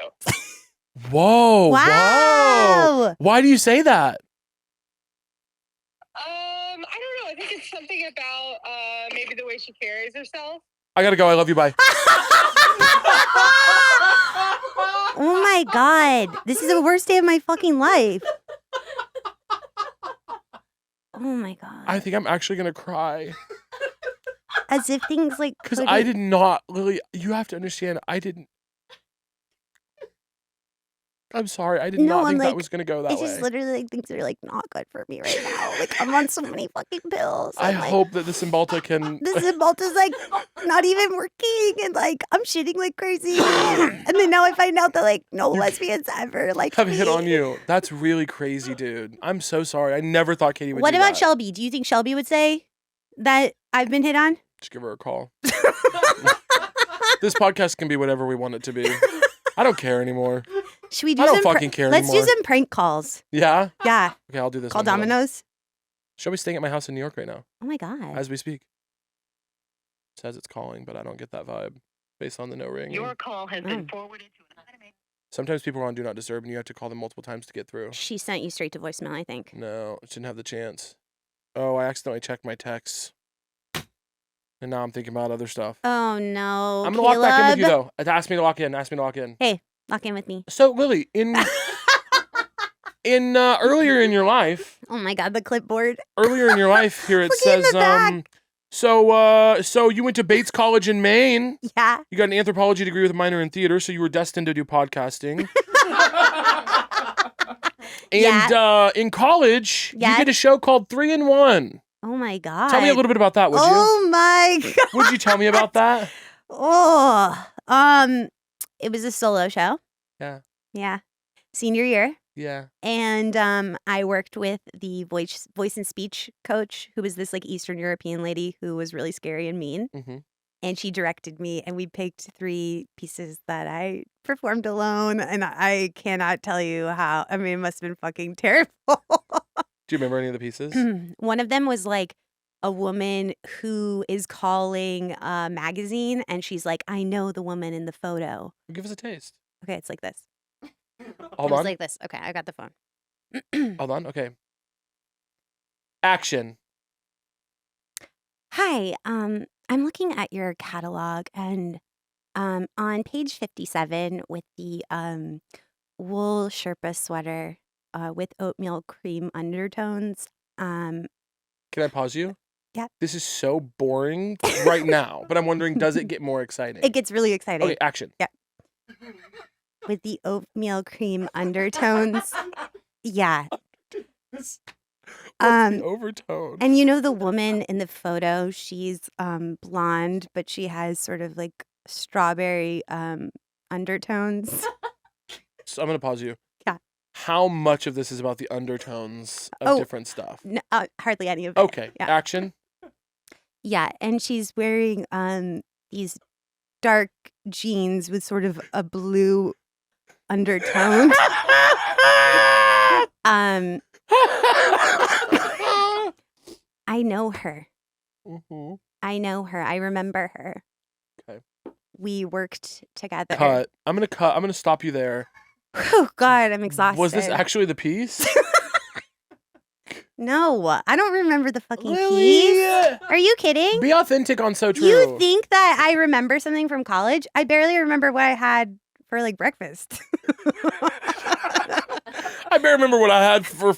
Whoa! Wow. Whoa. Why do you say that? I don't know. I think it's something about maybe the way she carries herself. I gotta go. I love you. Bye. Oh my God. This is the worst day of my fucking life. Oh my God. I think I'm actually gonna cry. As if things like. Because I did not, Lily, you have to understand, I'm sorry, I did not think that was going to go that way. It's just literally like things are like not good for me right now. Like I'm on so many fucking pills. I hope that the Cymbalta can... The Cymbalta's like not even working and like I'm shitting like crazy. And then now I find out that like no lesbians ever like have hit on you. That's really crazy, dude. I'm so sorry. I never thought Katie would do that. What about Shelby? Do you think Shelby would say that I've been hit on? Just give her a call. This podcast can be whatever we want it to be. I don't care anymore. Should we do I don't fucking care Let's anymore. do some prank calls. Yeah? Yeah. Okay, I'll do this. Call Domino's. Shelby's staying at my house in New York right now. Oh my God. As we speak. It says it's calling, but I don't get that vibe based on the no ring. Your call has been forwarded to an automated. Sometimes people are on Do Not Disturb and you have to call them multiple times to get through. She sent you straight to voicemail, I think. No, it didn't have the chance. Oh, I accidentally checked my texts. And now I'm thinking about other stuff. Oh no. I'm going to lock back in with you, though. Ask me to lock in. Hey, lock in with me. So, Lily, earlier in your life... Oh my God, the clipboard. Earlier in your life, here it says... So you went to Bates College in Maine. Yeah. You got an anthropology degree with a minor in theater, so you were destined to do podcasting. And in college, you did a show called 3 in 1. Oh my God. Tell me a little bit about that, would you? Oh my God. Would you tell me about that? It was a solo show. Yeah. Yeah. Senior year. Yeah. And I worked with the voice and speech coach, who was this like Eastern European lady who was really scary and mean. Mm-hmm. And she directed me, and we picked 3 pieces that I performed alone. And I cannot tell you how. I mean, it must have been fucking terrible. Do you remember any of the pieces? One of them was like a woman who is calling a magazine, and she's like, I know the woman in the photo. Give us a taste. Okay, it's like this. Hold It's on. like this. Okay, I got the phone. Hold on. Okay. Action. Hi, I'm looking at your catalog, and on page 57 with the wool Sherpa sweater with oatmeal cream undertones. Can I pause you? Yeah. This is so boring right now, but I'm wondering, does it get more exciting? It gets really exciting. Okay, action. Yeah. With the oatmeal cream undertones. Yeah. What's the overtone? And you know the woman in the photo, she's blonde, but she has sort of like strawberry undertones. So I'm gonna pause you. Yeah. How much of this is about the undertones of different stuff? No, hardly any of it. Okay. Yeah. Action. Yeah, and she's wearing these dark jeans with sort of a blue undertone. I know her. Mm-hmm. I know her. I remember her. Okay. We worked together. Cut. I'm gonna stop you there. Oh God, I'm exhausted. Was this actually the piece? No, I don't remember the fucking Lily! piece. Are you kidding? Be authentic on So True. You think that I remember something from college? I barely remember what I had for like breakfast. I barely remember what I had for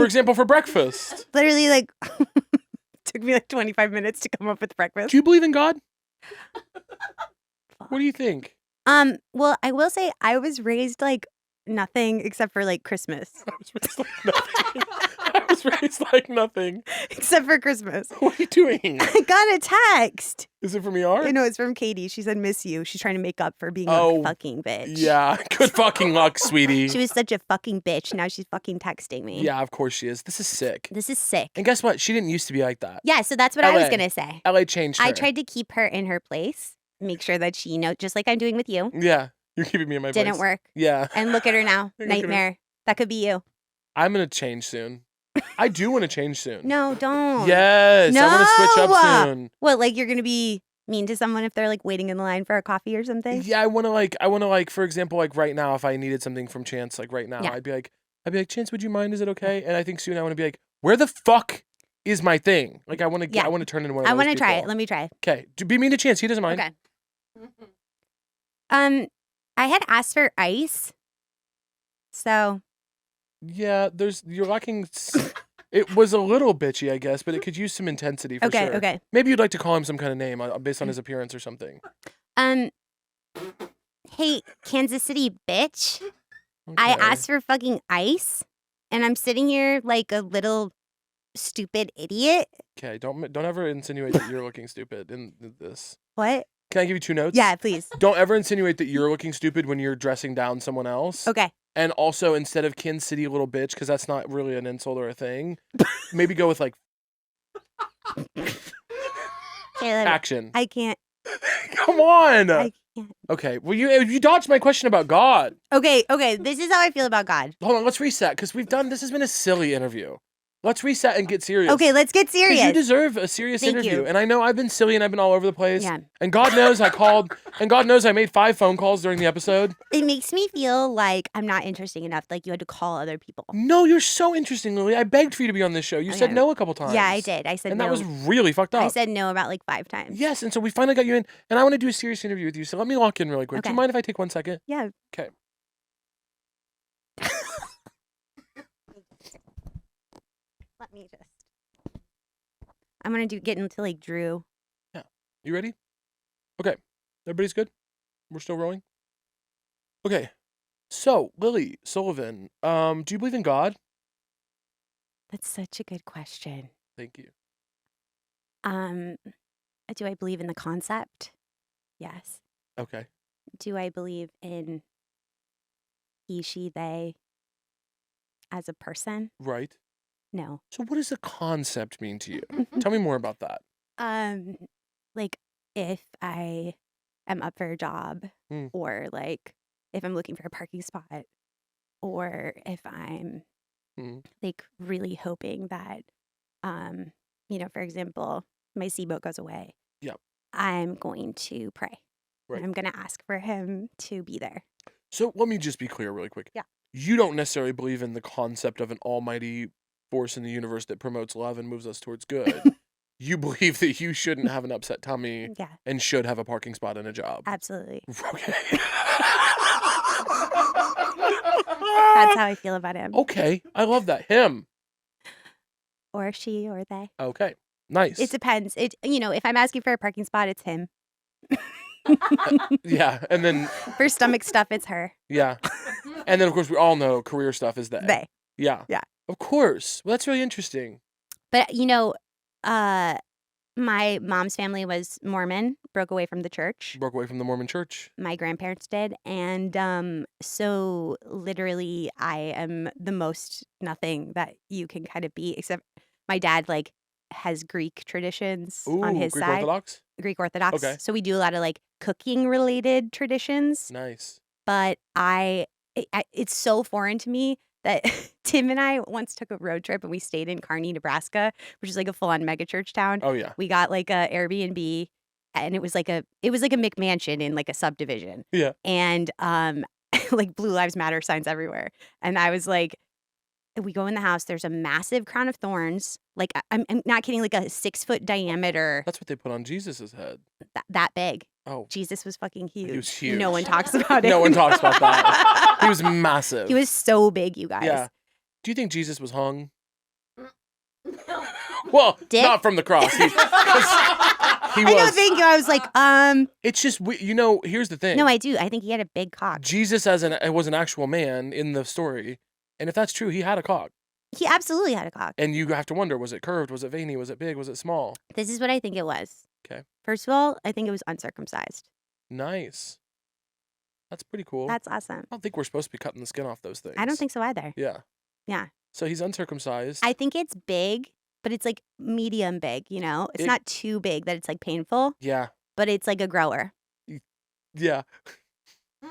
example, for breakfast. Literally like took me like 25 minutes to come up with breakfast. Do you believe in God? What do you think? Well, I will say I was raised like nothing except for like Christmas. I was raised like nothing. I was raised like nothing. Except for Christmas. What are you doing? I got a text. Is it from ER? No, it's from Katie. She said, miss you. She's trying to make up for being a fucking bitch. Yeah. Good fucking luck, sweetie. She was such a fucking bitch. Now she's fucking texting me. Yeah, of course she is. This is sick. This is sick. And guess what? She didn't used to be like that. Yeah, so that's what I was going to say. LA changed her. I tried to keep her in her place. Make sure that she knows, just like I'm doing with you. Yeah. You're keeping me in my place. Didn't work. Yeah. And look at her now. Nightmare. That could be you. I'm going to change soon. I do want to change soon. No, don't. Yes. No. I want to switch up soon. What, like you're going to be mean to someone if they're like waiting in the line for a coffee or something? Yeah, I want to for example, like right now, if I needed something from Chance, like right now, Yeah. I'd be like, Chance, would you mind? Is it okay? And I think soon I want to be like, where the fuck is my thing? Like I want to I want to turn into one of those I want to try it. people. Let me try. Okay. Be mean to Chance. He doesn't mind. Okay. I had asked for ice. So. Yeah, you're lacking. It was a little bitchy, I guess, but it could use some intensity for sure. Okay. Maybe you'd like to call him some kind of name based on his appearance or something. Hey, Kansas City bitch. Okay. I asked for fucking ice, and I'm sitting here like a little stupid idiot. Okay, don't ever insinuate that you're looking stupid in this. What? Can I give you 2 notes? Yeah, please. Don't ever insinuate that you're looking stupid when you're dressing down someone else. Okay. And also, instead of Kansas City little bitch, because that's not really an insult or a thing, maybe go with like action. I can't. Come on. I can't. Okay. Well, you dodged my question about God. Okay. This is how I feel about God. Hold on. Let's reset because this has been a silly interview. Let's reset and get serious. Okay, let's get serious. You deserve a serious Thank interview. you. And I know I've been silly and I've been all over the place. Yeah. And God knows I called and God knows I made 5 phone calls during the episode. It makes me feel like I'm not interesting enough. Like you had to call other people. No, you're so interesting, Lily. I begged for you to be on this show. You said no a couple times. Yeah, I did. I said and no. that was really fucked up. I said no about like 5 times. Yes, and so we finally got you in. And I want to do a serious interview with you. So let me lock in really quick. Okay. Do you mind if I take 1 second? Yeah. Okay. Let me just. I'm gonna get into like Drew. Yeah. You ready? Okay. Everybody's good? We're still rolling? Okay. So, Lily Sullivan, do you believe in God? That's such a good question. Thank you. Do I believe in the concept? Yes. Okay. Do I believe in he, she, they as a person? Right. No. So what does the concept mean to you? Tell me more about that. Like if I am up for a job or like if I'm looking for a parking spot or if I'm like really hoping that, for example, my SeaBoat goes away. Yeah. I'm going to pray. Right. And I'm going to ask for him to be there. So let me just be clear really quick. Yeah. You don't necessarily believe in the concept of an almighty force in the universe that promotes love and moves us towards good. You believe that you shouldn't have an upset tummy and should have a parking spot and a job. Absolutely. Okay. That's how I feel about him. Okay. I love that. Him. Or she or they. Okay. Nice. It depends. If I'm asking for a parking spot, it's him. Yeah. And then for stomach stuff, it's her. Yeah. And then of course we all know career stuff is they. They. Yeah. Yeah. Of course. Well, that's really interesting. But my mom's family was Mormon, broke away from the church. Broke away from the Mormon church. My grandparents did. And so literally I am the most nothing that you can kind of be, except my dad like has Greek traditions on his Greek side. Orthodox? Greek Orthodox. Okay. So we do a lot of like cooking related traditions. Nice. But it's so foreign to me that Tim and I once took a road trip and we stayed in Kearney, Nebraska, which is like a full-on mega church town. Oh yeah. We got like a Airbnb, and it was like a McMansion in like a subdivision. Yeah. And like Blue Lives Matter signs everywhere. And I was like, we go in the house, there's a massive crown of thorns. Like I'm not kidding, like a 6-foot diameter. That's what they put on Jesus's head. That big. Oh. Jesus was fucking huge. He was huge. No one talks about it. No one talks about that. He was massive. He was so big, you guys. Yeah. Do you think Jesus was hung? Well, Dick? not from the cross. He was. I know, thank you. I was like, It's just, here's the thing. No, I do. I think he had a big cock. Jesus was an actual man in the story. And if that's true, he had a cock. He absolutely had a cock. And you have to wonder, was it curved? Was it veiny? Was it big? Was it small? This is what I think it was. Okay. First of all, I think it was uncircumcised. Nice. That's pretty cool. That's awesome. I don't think we're supposed to be cutting the skin off those things. I don't think so either. Yeah. Yeah. So he's uncircumcised. I think it's big, but it's like medium big, It's not too big that it's like painful. Yeah. But it's like a grower. Yeah.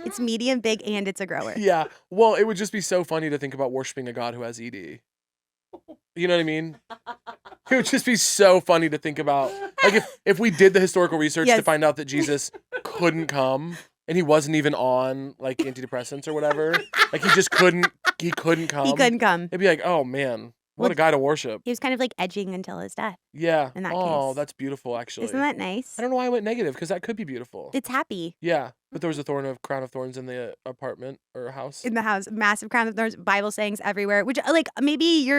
It's medium big and it's a grower. Yeah. Well, it would just be so funny to think about worshiping a God who has ED. You know what I mean? It would just be so funny to think about. Like if we did the historical research to find out that Jesus couldn't come and he wasn't even on like antidepressants or whatever. Like he couldn't come. He couldn't come. It'd be like, oh man, what a guy to worship. He was kind of like edging until his death. Yeah. In that oh, case. that's beautiful actually. Isn't that nice? I don't know why I went negative because that could be beautiful. It's happy. Yeah. But there was a crown of thorns in the apartment or house. In the house, massive crown of thorns, Bible sayings everywhere. Which, like, maybe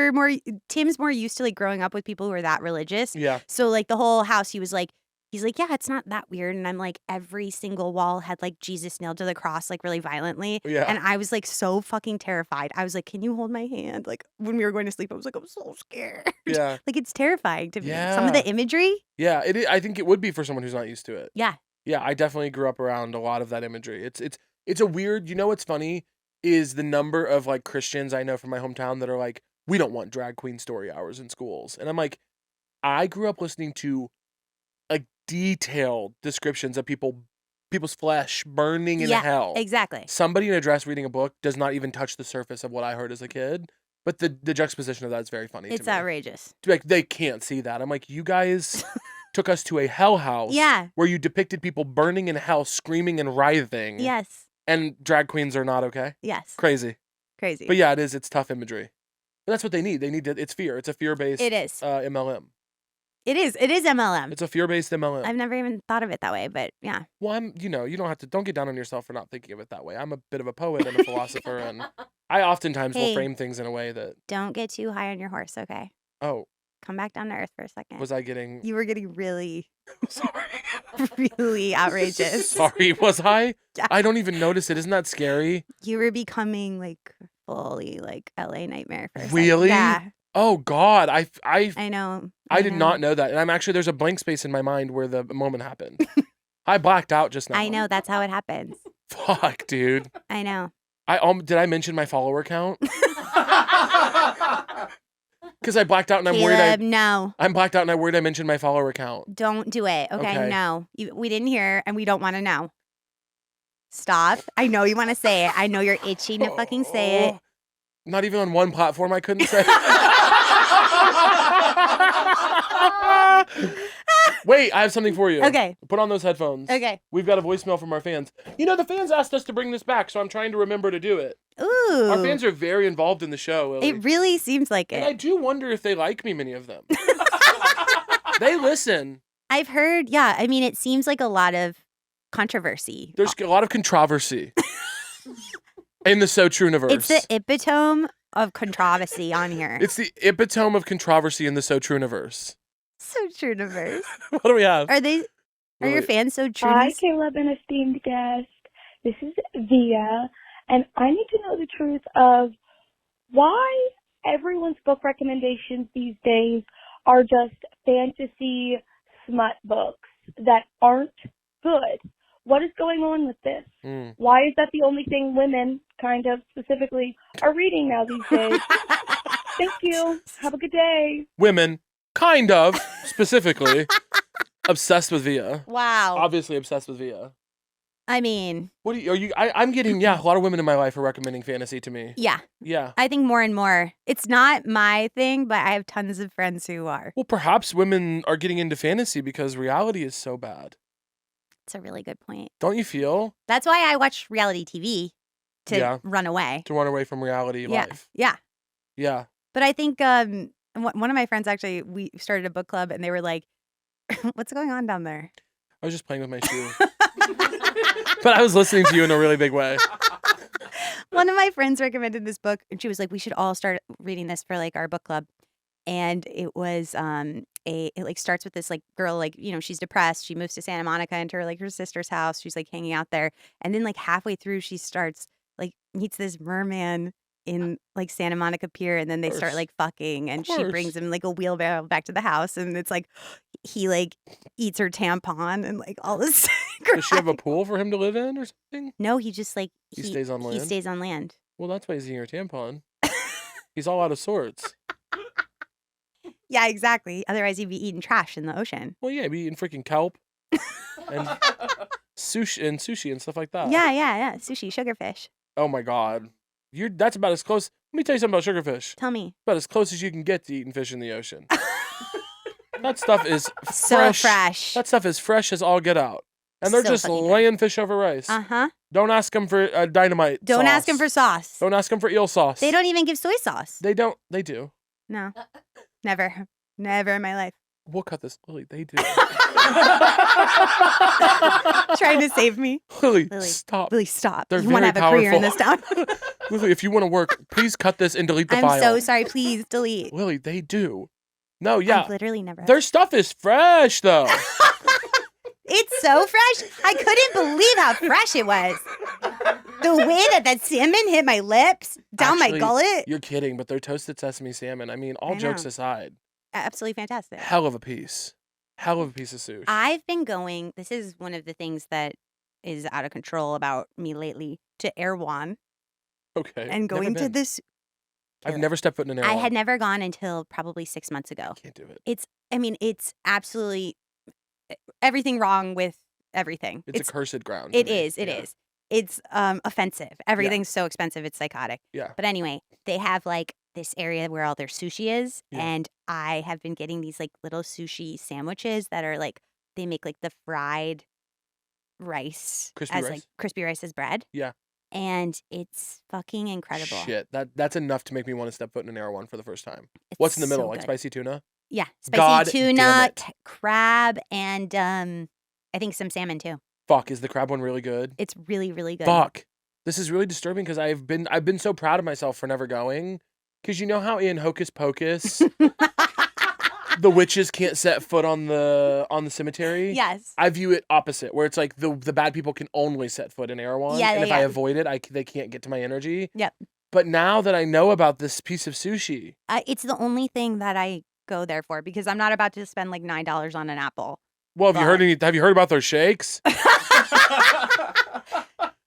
Tim's more used to like growing up with people who are that religious. Yeah. So like the whole house, he's like, yeah, it's not that weird. And I'm like, every single wall had like Jesus nailed to the cross, like really violently. Yeah. And I was like so fucking terrified. I was like, can you hold my hand? Like when we were going to sleep, I was like, I'm so scared. Yeah. Like it's terrifying to me. Yeah. Some of the imagery. Yeah. I think it would be for someone who's not used to it. Yeah. Yeah, I definitely grew up around a lot of that imagery. It's a weird, what's funny is the number of like Christians I know from my hometown that are like, we don't want drag queen story hours in schools. And I'm like, I grew up listening to like detailed descriptions of people's flesh burning in hell. Exactly. Somebody in a dress reading a book does not even touch the surface of what I heard as a kid. But the juxtaposition of that is very funny to me. It's outrageous. Like, they can't see that. I'm like, you guys took us to a hell house where you depicted people burning in hell, screaming and writhing. Yes. And drag queens are not okay? Yes. Crazy. But yeah, it's tough imagery. But that's what they need. It's fear. It's a fear-based MLM. It is MLM. It's a fear-based MLM. I've never even thought of it that way, but yeah. Well, you don't get down on yourself for not thinking of it that way. I'm a bit of a poet and a philosopher, and I oftentimes will frame things in a way that... Don't get too high on your horse, okay? Oh. Come back down to earth for a second. Was I getting... You were getting really... Sorry. really outrageous. Sorry, was I? I don't even notice it. Isn't that scary? You were becoming like fully like LA Nightmare for a second. Really? Yeah. Oh God, I know. I did not know that, and I'm actually there's a blank space in my mind where the moment happened. I blacked out just now. I know, that's how it happens. Fuck, dude. I know. Did I mention my follower count? Because I blacked out and I'm worried. I'm blacked out and I'm worried I mentioned my follower count. Don't do it. Okay. No, we didn't hear, and we don't want to know. Stop. I know you want to say it. I know you're itching to fucking say it. Not even on one platform I couldn't say. Wait, I have something for you. Okay. Put on those headphones. Okay. We've got a voicemail from our fans. The fans asked us to bring this back, so I'm trying to remember to do it. Ooh. Our fans are very involved in the show, Lily. It really seems like it. And I do wonder if they like me, many of them. They listen. I've heard, yeah. I mean, it seems like a lot of controversy. There's a lot of controversy in the So True-niverse. It's the epitome of controversy on here. It's the epitome of controversy in the So True-niverse. So True-niverse. What do we have? Are your fans so true? Hi, Caleb and esteemed guest. This is Via, and I need to know the truth of why everyone's book recommendations these days are just fantasy smut books that aren't good. What is going on with this? Why is that the only thing women, kind of specifically, are reading now these days? Thank you. Have a good day. Women, kind of, specifically, obsessed with Via. Wow. Obviously obsessed with Via. I mean, I'm getting, a lot of women in my life are recommending fantasy to me. yeah. Yeah. I think more and more. It's not my thing, but I have tons of friends who are. Well, perhaps women are getting into fantasy because reality is so bad. It's a really good point. Don't you feel? That's why I watch reality TV to run away. To run away from reality life. Yeah. Yeah. But I think one of my friends actually, we started a book club and they were like, what's going on down there? I was just playing with my shoe. But I was listening to you in a really big way. One of my friends recommended this book and she was like, we should all start reading this for like our book club. And it was it like starts with this like girl, like, you know, she's depressed. She moves to Santa Monica into her sister's house. She's like hanging out there. And then like halfway through she starts like meets this merman in like Santa Monica Pier, and then they start like fucking, and she brings him like a wheelbarrow back to the house, and it's like he like eats her tampon and like all this. Does she have a pool for him to live in or something? No, he just like he stays on land. He stays on land. Well, that's why he's eating her tampon. He's all out of sorts. Yeah, exactly. Otherwise, he'd be eating trash in the ocean. Well, yeah, he'd be eating freaking kelp and sushi and stuff like that. Yeah. Sushi, sugarfish. Oh my God. That's about as close. Let me tell you something about sugarfish. Tell me. About as close as you can get to eating fish in the ocean. That stuff is so fresh. That stuff is fresh as all get out. And they're So just fucking laying fish over rice. Uh-huh. Don't ask them for dynamite Don't sauce. ask them for sauce. Don't ask them for eel sauce. They don't even give soy sauce. They don't. They do. No. Never. Never in my life. We'll cut this. Lily, they do. Trying to save me. Lily, stop. Lily, stop. They're you want to have a career in this town? Lily, if you want to work, please cut this and delete the I'm file. so sorry. Please delete. Lily, they do. No, yeah. I've literally never. Their stuff is fresh, though. It's so fresh. I couldn't believe how fresh it was. The way that salmon hit my lips, down my gullet. You're kidding, but they're toasted sesame salmon. I mean, all jokes aside. Absolutely fantastic. Hell of a piece. Hell of a piece of sushi. I've been going, this is one of the things that is out of control about me lately, to Erewhon. Okay. And going to this. I've never stepped foot in an Erewhon. I had never gone until probably 6 months ago. Can't do it. It's absolutely everything wrong with everything. It's a cursed ground. It is. It's offensive. Everything's so expensive. It's psychotic. Yeah. But anyway, they have like this area where all their sushi is. Yeah. And I have been getting these like little sushi sandwiches that are like, they make like the fried rice like crispy rice as bread. Yeah. And it's fucking incredible. Shit. That's enough to make me want to step foot in an Erewhon for the first time. What's in the middle? Like spicy tuna? Yeah. Spicy tuna, crab, and I think some salmon too. Fuck, is the crab one really good? It's really, really good. Fuck. This is really disturbing because I've been so proud of myself for never going. Because you know how in Hocus Pocus the witches can't set foot on the cemetery? Yes. I view it opposite, where it's like the bad people can only set foot in Erewhon. Yeah, and if I avoid it, they can't get to my energy. Yep. But now that I know about this piece of sushi. It's the only thing that I go there for because I'm not about to spend like $9 on an apple. Well, have you heard about their shakes?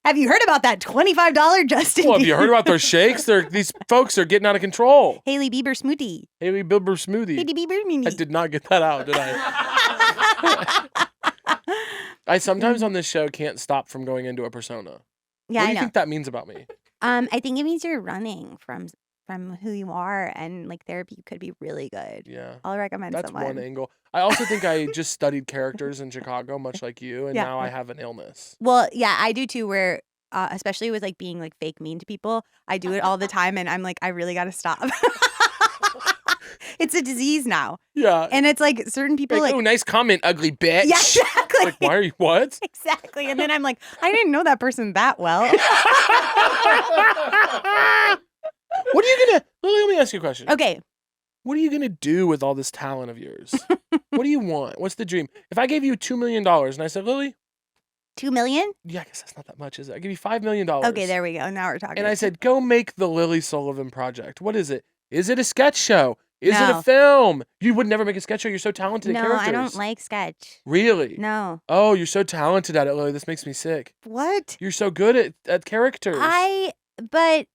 Have you heard about that $25 Justin? Well, have you heard about their shakes? These folks are getting out of control. Hailey Bieber smoothie. Hailey Bieber smoothie. I did not get that out, did I? I sometimes on this show can't stop from going into a persona. Yeah, what do you think that means about me? I think it means you're running from who you are, and like therapy could be really good. Yeah. I'll recommend That's someone. one angle. I also think I just studied characters in Chicago, much like you, and now I have an illness. Well, yeah, I do too, where especially with like being like fake mean to people, I do it all the time, and I'm like, I really got to stop. It's a disease now. Yeah. And it's like certain people like, oh, nice comment, ugly bitch. Yeah, exactly. Like, why are you, what? Exactly. And then I'm like, I didn't know that person that well. What are you gonna, Lily, let me ask you a question. Okay. What are you gonna do with all this talent of yours? What do you want? What's the dream? If I gave you $2 million and I said, Lily, $2 million? Yeah, I guess that's not that much, is it? I give you $5 million. Okay, there we go. Now we're talking. And I said, go make the Lily Sullivan project. What is it? Is it a sketch show? Is it No. a film? You would never make a sketch show. You're so talented at No, characters. I don't like sketch. Really? No. Oh, you're so talented at it, Lily. This makes me sick. What? You're so good at characters. But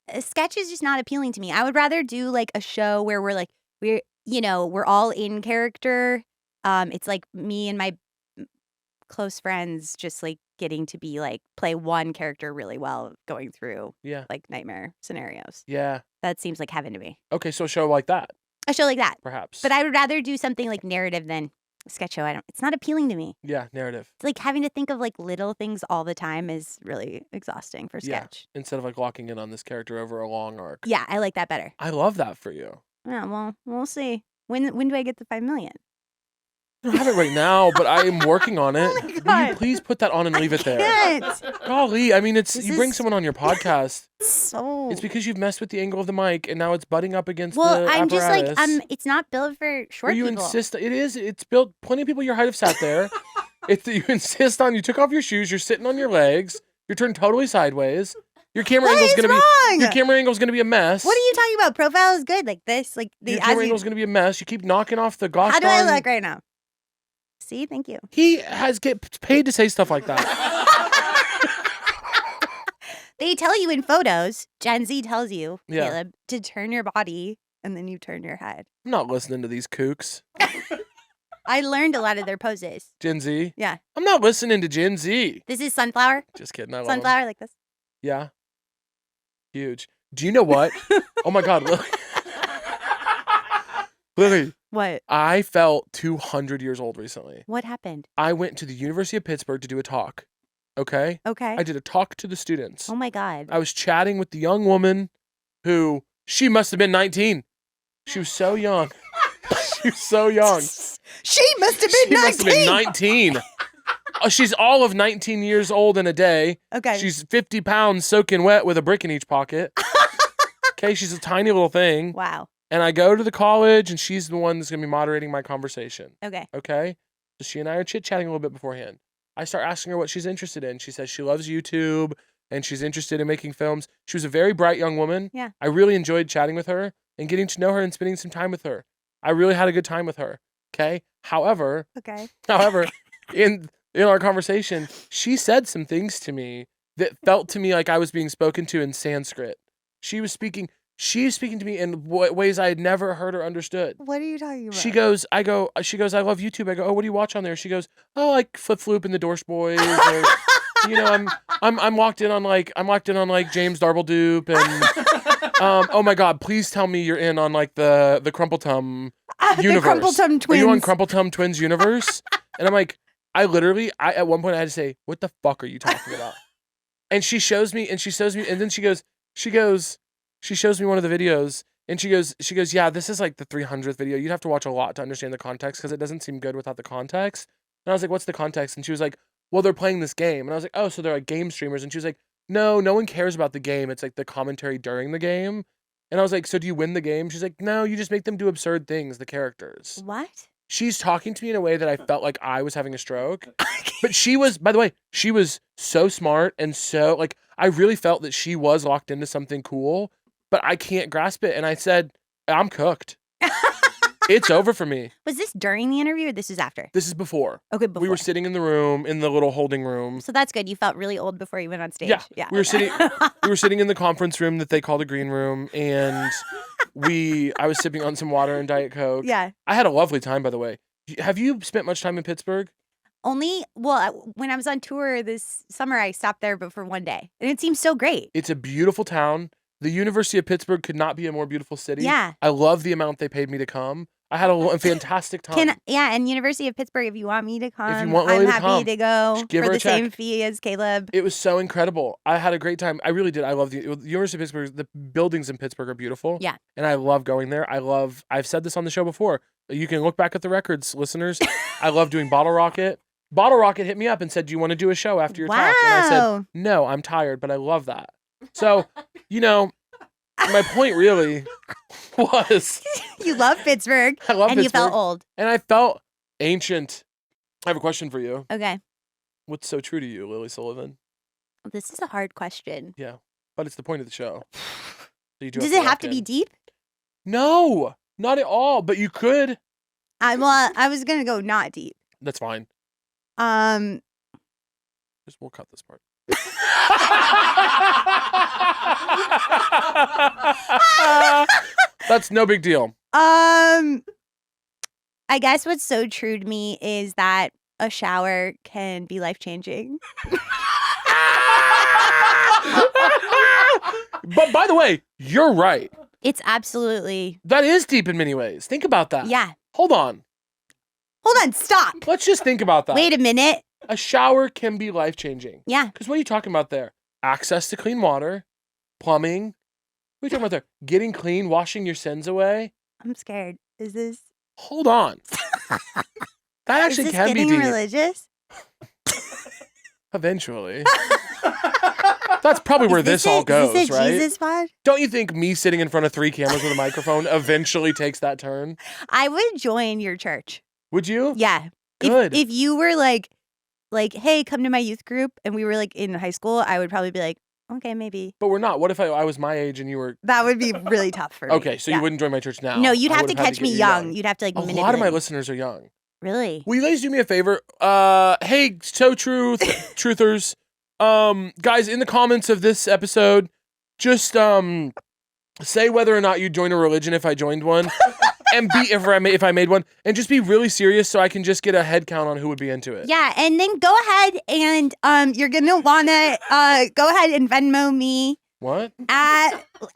a sketch is just not appealing to me. I would rather do like a show where we're all in character. It's like me and my close friends just like getting to be like play one character really well going through like nightmare scenarios. Yeah. That seems like heaven to me. Okay, so a show like that. A show like that. Perhaps. But I would rather do something like narrative than a sketch show. It's not appealing to me. Yeah, narrative. It's like having to think of like little things all the time is really exhausting for sketch. Yeah. Instead of like locking in on this character over a long arc. Yeah, I like that better. I love that for you. Yeah, well, we'll see. When do I get the 5 million? I don't have it right now, but I am working on it. Oh my Will you God. please put that on and leave it there? Can't. Golly, I mean, This you bring is- someone on your podcast. So It's because you've messed with the angle of the mic, and now it's butting up against well, the I'm just like apparatus. it's not built for short Well, you people. insist. It is. It's built. Plenty of people your height have sat there. You insist on. You took off your shoes. You're sitting on your legs. You're turned totally sideways. Your camera What angle's is gonna wrong? be. Your camera angle's gonna be a mess. What are you talking about? Profile is good, like this, like the. Your as camera you- angle's gonna be a mess. You keep knocking off the gosh How do I darn- look right now? See, thank you. He has get paid to say stuff like that. They tell you in photos. Gen Z tells you, Yeah. Caleb, to turn your body and then you turn your head. I'm not listening to these kooks. I learned a lot of their poses. Gen Z. Yeah. I'm not listening to Gen Z. This is sunflower. Just kidding. I love 'em. Sunflower like this. Yeah. Huge. Do you know what? Oh my God, Lily. Lily, What? I felt 200 years old recently. What happened? I went to the University of Pittsburgh to do a talk. Okay? Okay. I did a talk to the students. Oh my God. I was chatting with the young woman who, she must have been 19. She was so young. She was so young. She must have She been must have been 19. She's all of 19 years old in a day. Okay. She's 50 pounds soaking wet with a brick in each pocket. Okay, she's a tiny little thing. Wow. And I go to the college, and she's the one that's going to be moderating my conversation. Okay. Okay? So she and I are chit-chatting a little bit beforehand. I start asking her what she's interested in. She says she loves YouTube, and she's interested in making films. She was a very bright young woman. Yeah. I really enjoyed chatting with her and getting to know her and spending some time with her. I really had a good time with her. Okay? However, Okay. in our conversation, she said some things to me that felt to me like I was being spoken to in Sanskrit. She was speaking to me in ways I had never heard or understood. What are you talking about? She goes, I love YouTube. I go, oh, what do you watch on there? She goes, oh, like Flip Floop and the Dorsch Boys. Or, I'm locked in on like James Darble-Dupe and oh my God, please tell me you're in on like the Crumpletum universe. The Crumpletum Twins. Are you on Crumpletum Twins universe? And I'm like, at one point I had to say, what the fuck are you talking about? And she shows me, and then she shows me one of the videos, and she goes, yeah, this is like the 300th video. You'd have to watch a lot to understand the context because it doesn't seem good without the context. And I was like, what's the context? And she was like, well, they're playing this game. And I was like, oh, so they're like game streamers. And she was like, no one cares about the game. It's like the commentary during the game. And I was like, so do you win the game? She's like, no, you just make them do absurd things, the characters. What? She's talking to me in a way that I felt like I was having a stroke. But she was, by the way, she was so smart and so, like, I really felt that she was locked into something cool, but I can't grasp it. And I said, I'm cooked. It's over for me. Was this during the interview or this is after? This is before. Okay, before. We were sitting in the room, in the little holding room. So that's good. You felt really old before you went on stage. Yeah. We were sitting in the conference room that they call the green room, and I was sipping on some water and Diet Coke. Yeah. I had a lovely time, by the way. Have you spent much time in Pittsburgh? When I was on tour this summer, I stopped there but for one day. And it seems so great. It's a beautiful town. The University of Pittsburgh could not be a more beautiful city. Yeah. I love the amount they paid me to come. I had a fantastic time. And University of Pittsburgh, if you want me to come, you want Lily I'm to happy come, to go just give for her a the same check. fee as Caleb. It was so incredible. I had a great time. I really did. I love the University of Pittsburgh. The buildings in Pittsburgh are beautiful. Yeah. And I love going there. I've said this on the show before. You can look back at the records, listeners. I love doing Bottle Rocket. Bottle Rocket hit me up and said, do you want to do a show after your talk? And I said, no, I'm tired, but I love that. So, my point really was You love Pittsburgh. I love and Pittsburgh. you felt old. And I felt ancient. I have a question for you. Okay. What's so true to you, Lily Sullivan? This is a hard question. Yeah, but it's the point of the show. So you do Does have it have lock to be in. deep? No, not at all. But you could. I was gonna go not deep. That's fine. We'll cut this part. That's no big deal. I guess what's so true to me is that a shower can be life-changing. But by the way, you're right. It's absolutely. That is deep in many ways. Think about that. Yeah. Hold on, stop. let's just think about that. Wait a minute. A shower can be life-changing. Yeah. Because what are you talking about there? Access to clean water, plumbing. What are you talking about there? Getting clean, washing your sins away. I'm scared. Is this Hold on. That actually is this can be getting deep. religious? Eventually. That's probably where this all goes, is this a right? Jesus pod? Don't you think me sitting in front of 3 cameras with a microphone eventually takes that turn? I would join your church. Would you? Yeah. Good. If you were like, hey, come to my youth group, and we were like in high school, I would probably be like, okay, maybe. But we're not. What if I was my age and you were... That would be really tough for me. Okay, so you wouldn't join my church now. No, you'd I have to would've had catch me get you young. You'd have to like A manipulate. lot of my listeners are young. Really? Will you ladies do me a favor? Hey, so truthers. Guys, in the comments of this episode, just say whether or not you'd join a religion if I joined one. And if I made one, and just be really serious so I can just get a head count on who would be into it. Yeah, and then go ahead and you're gonna wanna go ahead and Venmo me What? at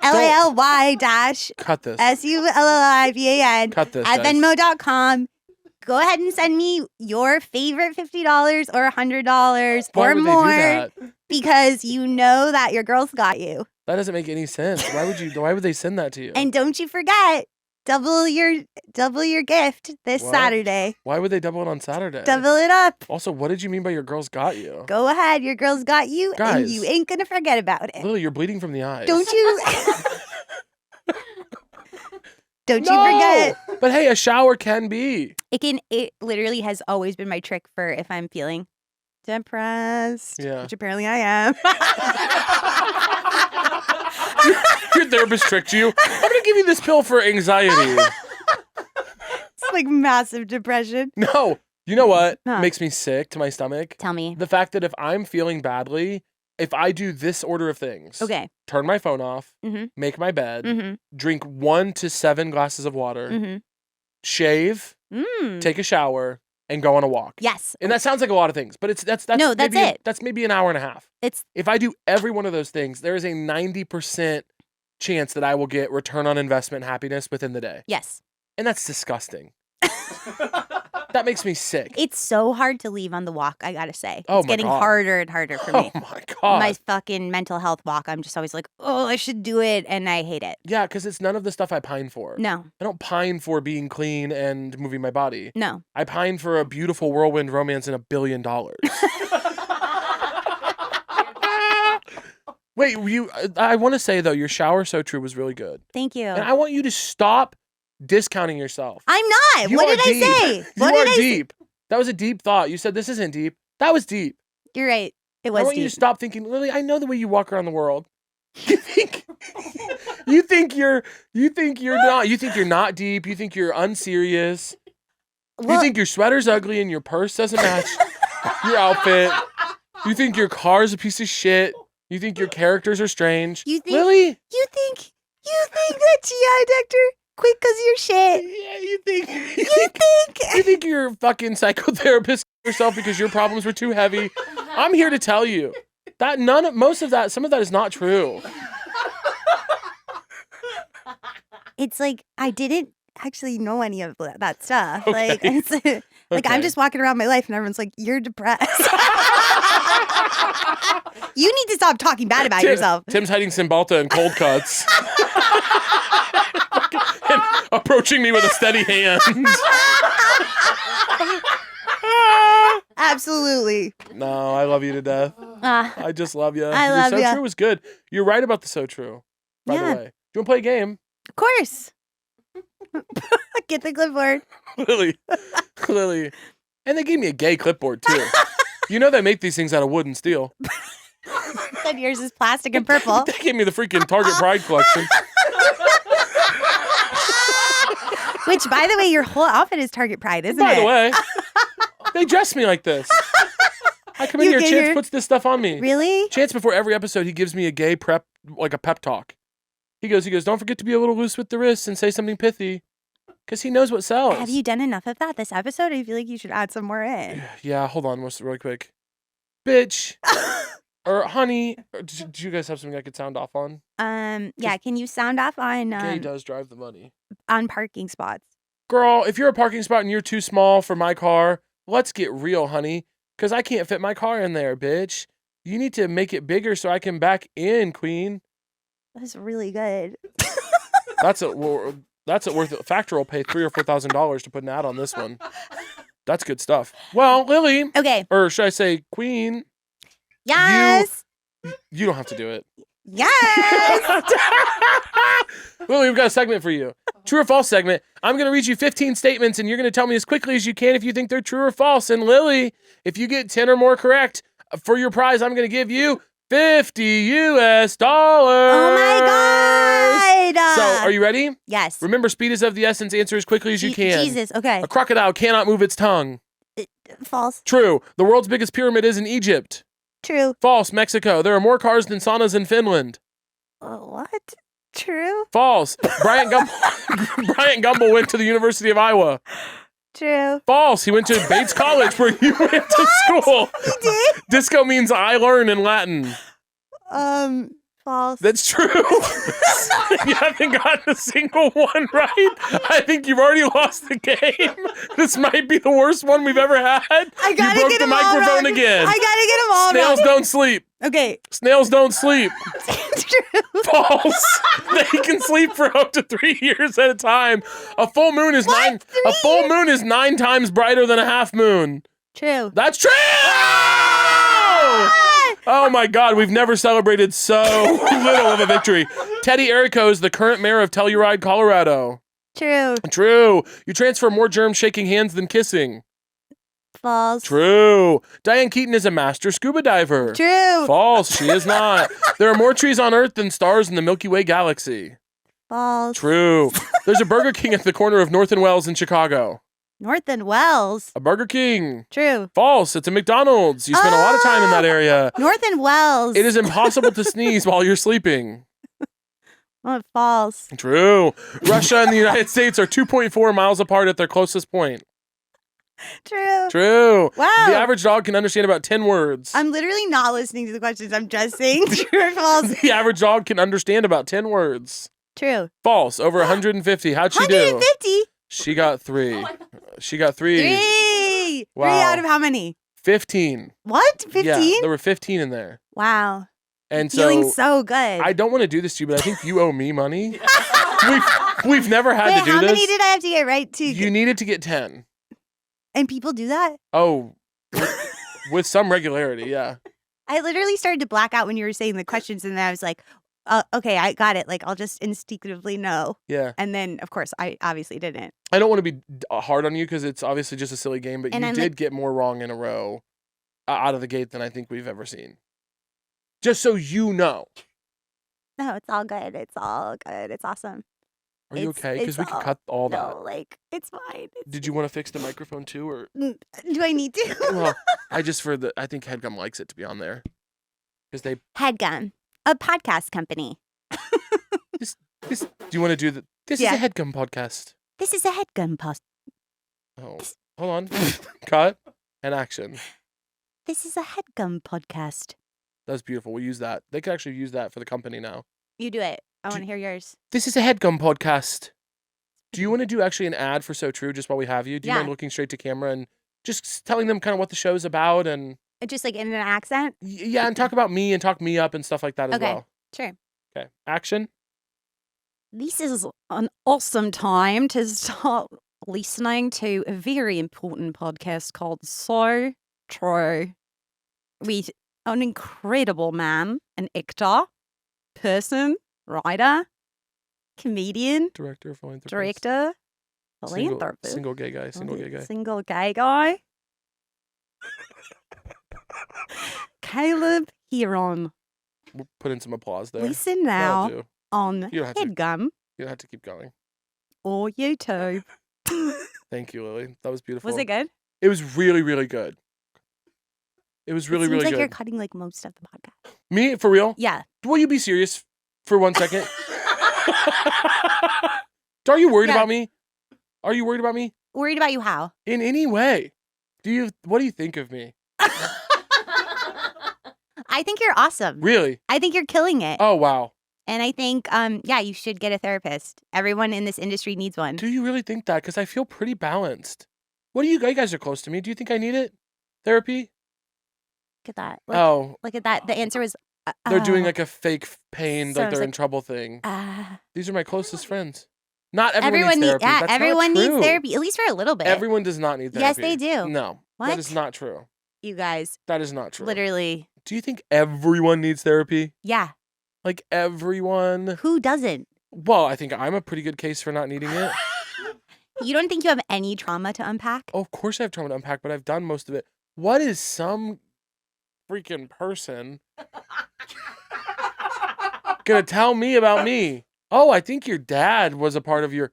LALY Cut this. SULLIVAN Cut this. at guys. Venmo.com. Go ahead and send me your favorite $50 or $100 Why or would more they do that? because you know that your girls got you. That doesn't make any sense. Why would they send that to you? And don't you forget, double your gift this What? Saturday. Why would they double it on Saturday? Double it up. Also, what did you mean by your girls got you? Go ahead, your girls got you, and Guys. you ain't gonna forget about it. Lily, you're bleeding from the eyes. Don't you? Don't No! you forget. But hey, a shower can be. It literally has always been my trick for if I'm feeling depressed, Yeah. which apparently I am. Your therapist tricked you. I'm gonna give you this pill for anxiety. It's like massive depression. No. You know what Huh. makes me sick to my stomach? Tell me. The fact that if I'm feeling badly, if I do this order of things, Okay. turn my phone off, Mhm. make my bed, Mm-hmm. drink 1 to 7 glasses of water, Mm-hmm. shave, take a shower, and go on a walk. Yes. And that sounds like a lot of things, but that's No, that's maybe it. That's maybe an hour and a half. It's If I do every one of those things, there is a 90% chance that I will get return on investment happiness within the day. yes. And that's disgusting. That makes me sick. It's so hard to leave on the walk, I gotta say. Oh It's my getting God. harder and harder for Oh me. my God. My fucking mental health walk, I'm just always like, oh, I should do it, and I hate it. Yeah, because it's none of the stuff I pine for. No, I don't pine for being clean and moving my body. no. I pine for a beautiful whirlwind romance and $1 billion. Wait, I want to say though, your shower so true was really good. Thank you. And I want you to stop discounting yourself. I'm not. You What are did deep. I say? You What are did I say? deep. That was a deep thought. You said this isn't deep. That was deep. You're right. It I was want you deep. to stop thinking, Lily, I know the way you walk around the world. You think you think you're not deep. You think you're unserious. You Well, think your sweater's ugly and your purse doesn't match your outfit. You think your car's a piece of shit. You think your characters are strange. You think- Lily? you think that GI doctor quit because of your shit? Yeah, you think You you think you're a fucking psychotherapist yourself because your problems were too heavy. I'm here to tell you that some of that is not true. It's like I didn't actually know any of that stuff. Okay. Like, it's, like I'm Okay. just walking around my life and everyone's like, "You're depressed." You need to stop talking bad about yourself. Tim's hiding Cymbalta and cold cuts. And approaching me with a steady hand. Absolutely. No, I love you to death. Ah, I just love you. I love so ya. true was good. You're right about the so true, by the Yeah. way. Do you want to play a game? of course. Get the clipboard. Lily. And they gave me a gay clipboard, too. You know they make these things out of wood and steel. Said yours is plastic and purple. They gave me the freaking Target Pride collection. Which, by the way, your whole outfit is Target Pride, isn't By it? the way, they dress me like this. I come in here, Chance puts this stuff on me. Really? Chance, before every episode, he gives me a gay prep, like a pep talk. He goes, don't forget to be a little loose with the wrists and say something pithy. Because he knows what sells. Have you done enough of that this episode? I feel like you should add some more in. Yeah, hold on really quick. Bitch. Or honey. Do you guys have something I could sound off on? Yeah, can you sound off on Gay does drive the money. on parking spots? Girl, if you're a parking spot and you're too small for my car, let's get real, honey. Because I can't fit my car in there, bitch. You need to make it bigger so I can back in, queen. That's really good. That's it worth it. Factor will pay $3,000 or $4,000 to put an ad on this one. That's good stuff. Well, Lily. Okay. Or should I say queen? Yes. You don't have to do it. Yes. Lily, we've got a segment for you. True or false segment. I'm going to read you 15 statements, and you're going to tell me as quickly as you can if you think they're true or false. And Lily, if you get 10 or more correct, for your prize, I'm going to give you $50 US. Oh my God. So, are you ready? Yes. Remember, speed is of the essence. Answer as quickly as you can. Jesus. Okay. A crocodile cannot move its tongue. False. True. The world's biggest pyramid is in Egypt. True. False. Mexico. There are more cars than saunas in Finland. What? True. False. Bryant Gumbel went to the University of Iowa. True. False. He went to Bates College where you went to school. He did? Disco means I learn in Latin. False. That's true. You haven't gotten a single one right. I think you've already lost the game. This might be the worst one we've ever had. I gotta you broke get the them all microphone wrong. again. I gotta get them all Snails wrong. don't sleep. Okay. Snails don't sleep. True. False. They can sleep for up to 3 years at a time. A full moon is What? 9 times brighter than a half moon. True. That's true. Oh my God, we've never celebrated so little of a victory. Teddy Errico is the current mayor of Telluride, Colorado. True. True. You transfer more germs shaking hands than kissing. False. True. Diane Keaton is a master scuba diver. True. False. She is not. There are more trees on Earth than stars in the Milky Way galaxy. False. True. There's a Burger King at the corner of North and Wells in Chicago. North and Wells. A Burger King. True. False. It's a McDonald's. You spend a lot of time in that area. North and Wells. It is impossible to sneeze while you're sleeping. False. True. Russia and the United States are 2.4 miles apart at their closest point. True. True. Wow. The average dog can understand about 10 words. I'm literally not listening to the questions. I'm just saying true or false. The average dog can understand about 10 words. True. False. Over 150. How'd she do? 150. She got 3. She got 3. 3. Wow. 3 out of how many? 15. What? 15? Yeah, there were 15 in there. Wow. And Feeling so good. I don't want to do this to you, but I think you owe me money. we've never had to do how this. many did I have to get right to? You needed to get 10. And people do that? Oh, with some regularity, yeah. I literally started to black out when you were saying the questions, and then I was like, okay, I got it. Like, I'll just instinctively know. Yeah. And then, of course, I obviously didn't. I don't want to be hard on you because it's obviously just a silly game, but And you I'm did like- get more wrong in a row out of the gate than I think we've ever seen. Just so you know. No, it's all good. It's all good. It's awesome. Are you okay? Because we it's can all- cut all that. No, like, it's fine. Did you want to fix the microphone too, or? Do I need to? Well, I think Headgum likes it to be on there because they. Headgum, a podcast company. Do you want to do the? This Yeah. is a Headgum podcast. This is a Headgum post. Oh, hold on. Cut and action. This is a Headgum podcast. That's beautiful. We'll use that. They could actually use that for the company now. You do it. I want to hear yours. This is a Headgum podcast. Do you want to do actually an ad for So True just while we have you? Do you Yeah. mind looking straight to camera and just telling them kind of what the show's about and Just like in an accent? yeah, and talk about me and talk me up and stuff like that as Okay. well. Sure. Okay. Action. This is an awesome time to start listening to a very important podcast called So True with an incredible man, an actor, person, writer, comedian, Director, philanthropist. director, Single philanthropist. single gay guy. Single gay guy. Single gay guy. Caleb Hearon. We'll put in some applause there. Listen That'll now do. on You don't have to- Headgum You don't have to keep going. or YouTube Thank you, Lily. That was beautiful. Was it good? It was really, really good. It was really, it seems really like good. you're cutting like most of the podcast. Me? For real? Yeah. Will you be serious for 1 second? Are you worried about me? Are you worried about me? Worried about you how? In any way. What do you think of me? I think you're awesome. Really? I think you're killing it. Oh, wow. And I think, you should get a therapist. Everyone in this industry needs one. Do you really think that? Because I feel pretty balanced. What do you guys are close to me? Do you think I need it? Therapy? Look at that. Look at that. The answer was... they're doing like a fake pain, So like I was they're in like, trouble thing. These are my closest friends. Not everyone everyone needs therapy. That's everyone not true. needs therapy, at least for a little bit. Everyone does not need therapy. Yes, they do. No. What? That is not true. You guys. That is not true. Literally. Do you think everyone needs therapy? Yeah. Like everyone? Who doesn't? Well, I think I'm a pretty good case for not needing it. You don't think you have any trauma to unpack? Oh, of course I have trauma to unpack, but I've done most of it. What is some freaking person gonna tell me about me? Oh, I think your dad was a part of your...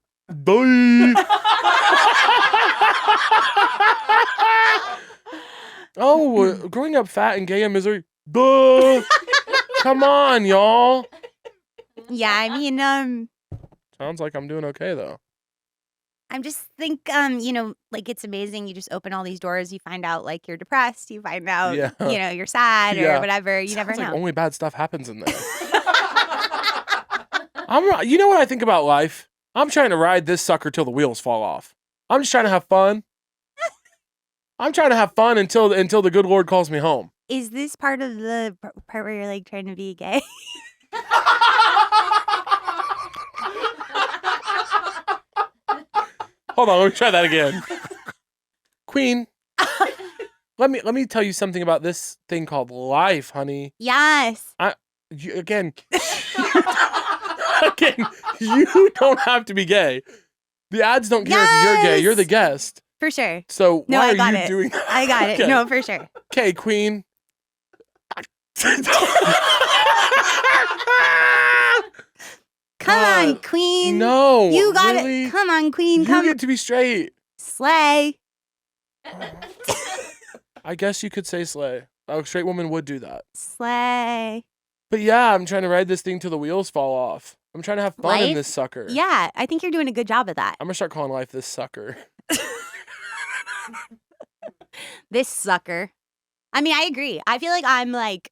Oh, growing up fat and gay in Missouri. Duh. Come on, y'all. Yeah, I mean, Sounds like I'm doing okay, though. I'm just think, like it's amazing. You just open all these doors. You find out like you're depressed. You find out, you're sad or whatever. You never know. Like only bad stuff happens in there. You know what I think about life? I'm trying to ride this sucker till the wheels fall off. I'm just trying to have fun. I'm trying to have fun until the good Lord calls me home. Is this part of the part where you're like trying to be gay? Hold on, let me try that again. Queen, let me tell you something about this thing called life, honey. Yes. Again, you don't have to be gay. The ads don't care if you're gay. You're the guest. For sure. So why are you doing that? I got it. Okay. No, for sure. Okay, Queen. Come on, Queen. No. You got really? it. Come on, Queen. You get to be straight. Slay. I guess you could say slay. A straight woman would do that. Slay. But yeah, I'm trying to ride this thing till the wheels fall off. I'm trying to have fun in this sucker. Yeah, I think you're doing a good job of that. I'm going to start calling life this sucker. This sucker. I mean, I agree. I feel like I'm like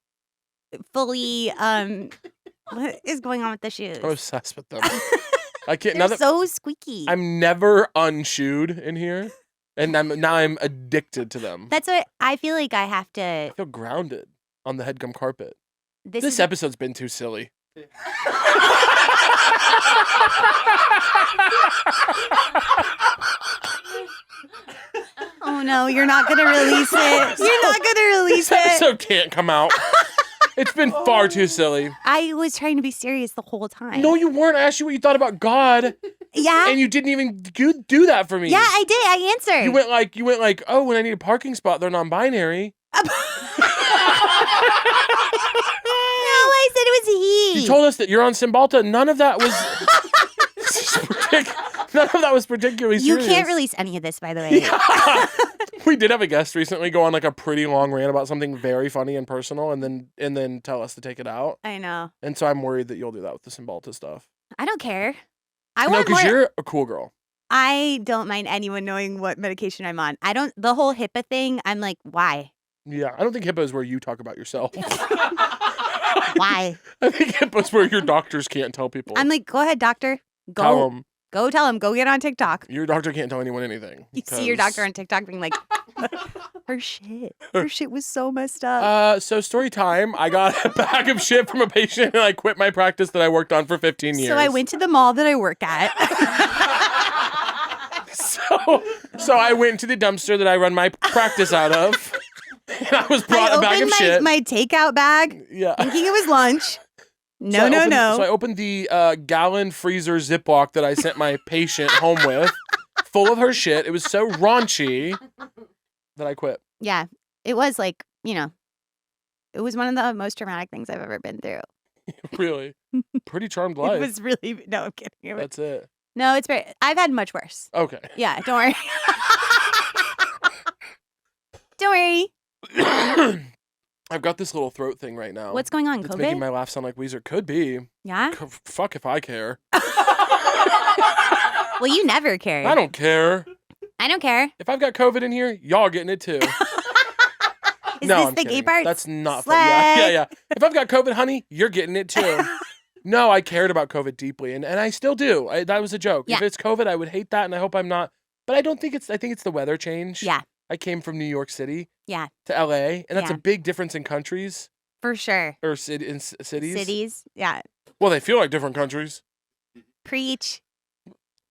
fully, what is going on with the shoes? I'm obsessed with them. I can't. They're so squeaky. I'm never unshoed in here, and I'm addicted to them. That's what I feel like I have to. I feel grounded on the Headgum carpet. This episode's been too silly. Oh no, you're not gonna release it. You're not gonna release This it. episode can't come out. It's been far too silly. I was trying to be serious the whole time. No, you weren't. I asked you what you thought about God. Yeah. And you didn't even do that for me. Yeah, I did. I answered. You went like, oh, when I need a parking spot, they're non-binary. No, I said it was he. You told us that you're on Cymbalta. None of that was particularly serious. You can't release any of this, by the way. Yeah. We did have a guest recently go on like a pretty long rant about something very funny and personal, and then tell us to take it out. I know. And so I'm worried that you'll do that with the Cymbalta stuff. I don't care. No, because you're a cool girl. I don't mind anyone knowing what medication I'm on. The whole HIPAA thing, I'm like, why? Yeah, I don't think HIPAA is where you talk about yourself. Why? I think HIPAA is where your doctors can't tell people. I'm like, go ahead, doctor. Tell them. Go tell him. Go get on TikTok. Your doctor can't tell anyone anything. You see your doctor on TikTok being like, her shit was so messed up. So story time. I got a bag of shit from a patient and I quit my practice that I worked on for 15 years. So I went to the mall that I work at. So I went to the dumpster that I run my practice out of. And I was brought a bag of shit. My takeout bag, thinking it was lunch. No. So I opened the gallon freezer Ziploc that I sent my patient home with, full of her shit. It was so raunchy that I quit. Yeah, it was like, it was one of the most traumatic things I've ever been through. Really? Pretty charmed life. It was really, no, I'm kidding. That's it. No, it's very. I've had much worse. Okay. Yeah, don't worry. Don't worry. I've got this little throat thing right now. What's going on? It's COVID? making my laugh sound like Weezer. Could be. Yeah? Fuck if I care. Well, you never cared. I don't care. I don't care. If I've got COVID in here, y'all getting it too. Is No, this I'm the kidding. gay part? That's not Slay. Yeah. If I've got COVID, honey, you're getting it too. No, I cared about COVID deeply, and I still do. That was a joke. Yeah. If it's COVID, I would hate that, and I hope I'm not. But I don't think it's. I think it's the weather change. Yeah. I came from New York City. Yeah. To LA, and that's Yeah. a big difference in countries For sure. or in cities. Cities. Yeah. Well, they feel like different countries. Preach.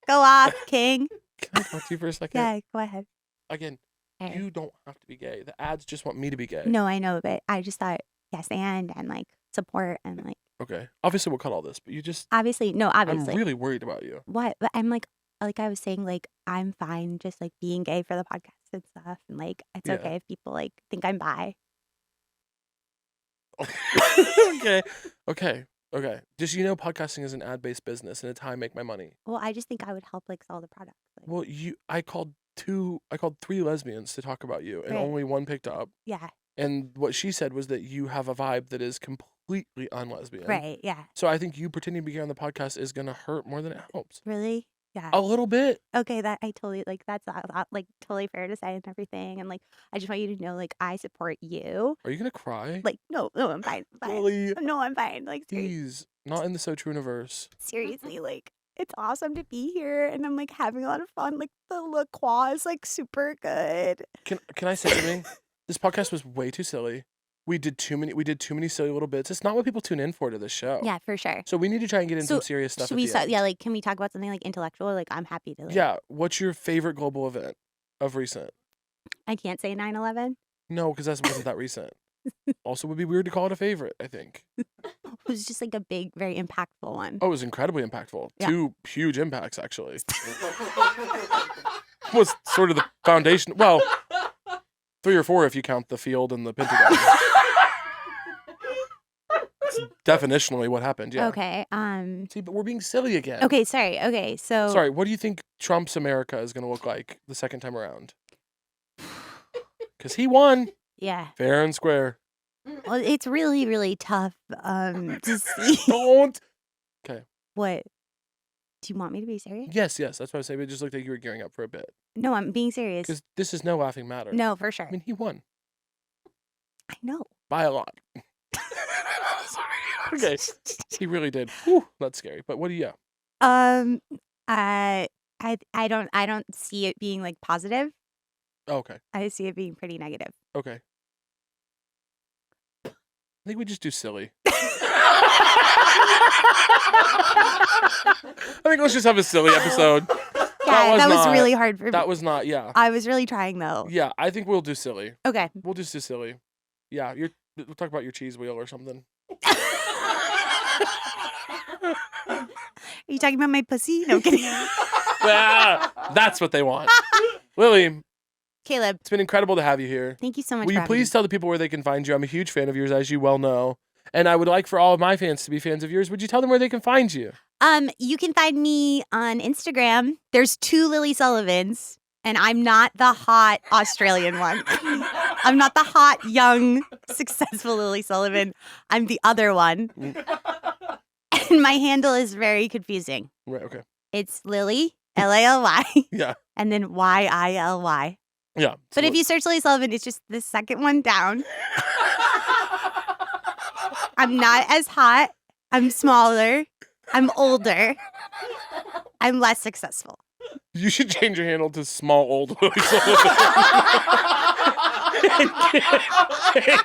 Go off, king. Can I talk to you for a second? Yeah, go ahead. Again, Okay. you don't have to be gay. The ads just want me to be gay. No, I know, but I just thought yes and like support and like Okay. Obviously, we'll cut all this, but you just. obviously I'm really worried about you. What? But I'm like I was saying, like I'm fine just like being gay for the podcast and stuff, and like it's Yeah. okay if people like think I'm bi. Okay. Just podcasting is an ad-based business, and it's how I make my money. Well, I just think I would help like sell the product. Like, Well, I called 3 lesbians to talk about you, and Right. only one picked up. yeah, And what she said was that you have a vibe that is completely un-lesbian. right, yeah, So I think you pretending to be gay on the podcast is gonna hurt more than it helps. really, yeah. A little bit. Okay, that I totally like. That's like totally fair to say and everything. And like, I just want you to know, like, I support you. Are you gonna cry? Like, no, I'm fine. I'm fine. Lily, No, I'm fine. Like, please. Not in the So True universe. seriously, like, it's awesome to be here, and I'm like having a lot of fun. Like, the La Croix is like super good. Can I say something? This podcast was way too silly. We did too many silly little bits. It's not what people tune in for to this show. Yeah, for sure. So we need to try and get into So, some serious stuff. Should at we the start? end. Yeah, like, can we talk about something like intellectual? Like, I'm happy to. Like, Yeah. What's your favorite global event of recent? I can't say 9/11. No, because that wasn't that recent. Also, would be weird to call it a favorite, I think. It was just like a big, very impactful one. Oh, it was incredibly impactful. Yeah. 2 huge impacts, actually. Was sort of the foundation. Well, 3 or 4 if you count the field and the Pentagon. It's definitionally what happened, yeah. Okay. See, but we're being silly again. Okay. Sorry. Okay. So. Sorry, what do you think Trump's America is going to look like the second time around? Because he won Yeah. fair and square. Well, it's really, really tough. To see. Don't. What? Do you want me to be serious? Yes, that's what I was saying. It just looked like you were gearing up for a bit. No, I'm being serious. Because this is no laughing matter. No, for sure. I mean, he won I know. by a lot. Okay, he really did. Whew, that's scary. But what do you? I don't see it being like positive. Oh, okay. I see it being pretty negative. Okay. I think we just do silly. I think let's just have a silly episode. Yeah, that was not- really hard for me. That was not. Yeah. I was really trying though. Yeah. I think we'll do silly. Okay. We'll just do silly. Yeah. We'll talk about your cheese wheel or something. Are you talking about my pussy? No kidding. Yeah, that's what they want. Lily, Caleb, it's been incredible to have you here. thank you so much. Will for you having please tell the people where they can find you? I'm a huge fan of yours, as you well know. And I would like for all of my fans to be fans of yours. Would you tell them where they can find you? me. You can find me on Instagram. There's 2 Lily Sullivans, and I'm not the hot Australian one. I'm not the hot, young, successful Lily Sullivan. I'm the other one. And my handle is very confusing. Right, okay. It's Lily, Lally, Yeah. and then Yily. Yeah. But if you search Lily Sullivan, it's just the second one down. I'm not as hot. I'm smaller. I'm older. I'm less successful. You should change your handle to small old Lily Sullivan. and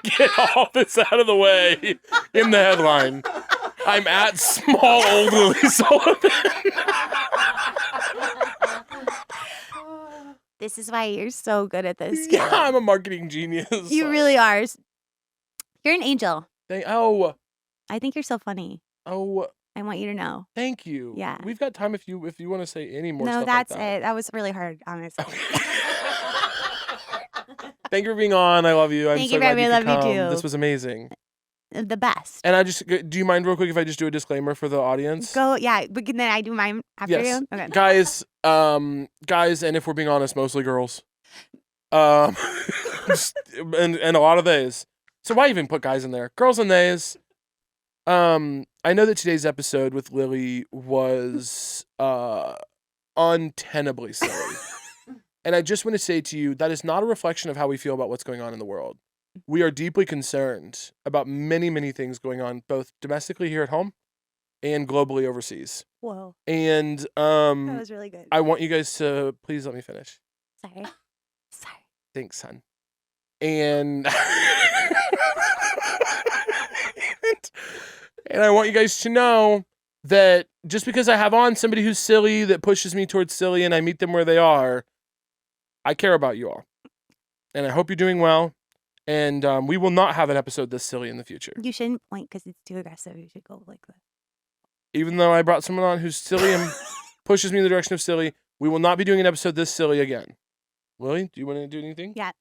get all this out of the way in the headline. I'm at small old Lily Sullivan. This is why you're so good at this. Yeah, I'm a marketing genius. You really are. You're an angel. Oh, I think you're so funny. oh, I want you to know. thank you. Yeah. We've got time if you want to say any more No, stuff that's like that. it. That was really hard, honestly. Thank you for being on. I love you. I'm Thank so you for glad having me. you I could love you come. too. This was amazing. the best. And do you mind real quick if I just do a disclaimer for the audience? Go, yeah, but then I do mine after Yes. you? Okay. Guys, and if we're being honest, mostly girls. And a lot of theys. So why even put guys in there? Girls and theys. I know that today's episode with Lily was untenably silly. And I just want to say to you, that is not a reflection of how we feel about what's going on in the world. We are deeply concerned about many, many things going on, both domestically here at home and globally overseas. Whoa. And That was really good. I want you guys to please let me finish. Sorry. Thanks, son. And and I want you guys to know that just because I have on somebody who's silly, that pushes me towards silly, and I meet them where they are, I care about you all. And I hope you're doing well. And we will not have an episode this silly in the future. You shouldn't point because it's too aggressive. You should go like that. Even though I brought someone on who's silly and pushes me in the direction of silly, we will not be doing an episode this silly again. Lily, do you want to do anything? Yeah.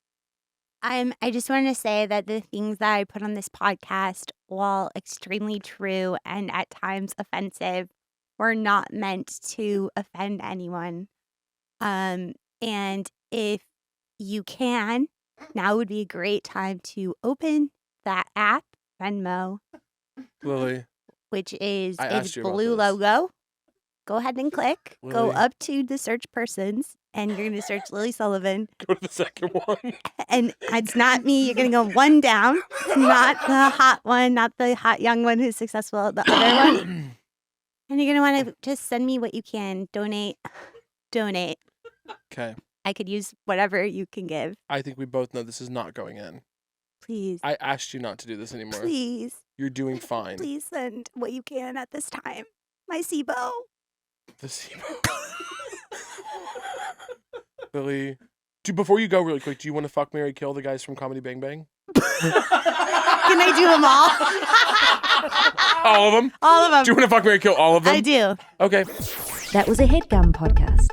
I just want to say that the things that I put on this podcast, while extremely true and at times offensive, were not meant to offend anyone. And if you can, now would be a great time to open that app, Venmo, Lily. which is I its asked you about blue this. logo. Go ahead and click. Go Lily. up to the search persons, and you're going to search Lily Sullivan. Go to the second one. And it's not me. You're going to go one down. It's not the hot one, not the hot young one who's successful, the other one. And you're going to want to just send me what you can. Donate. Okay. I could use whatever you can give. I think we both know this is not going in. Please. I asked you not to do this anymore. Please. You're doing fine. Please send what you can at this time. My SIBO. The SIBO. Lily, before you go really quick, do you want to fuck, marry, kill the guys from Comedy Bang Bang? Can I do them all? All of them? All of them. Do you want to fuck, marry, kill all of them? I do. Okay. That was a Headgum podcast.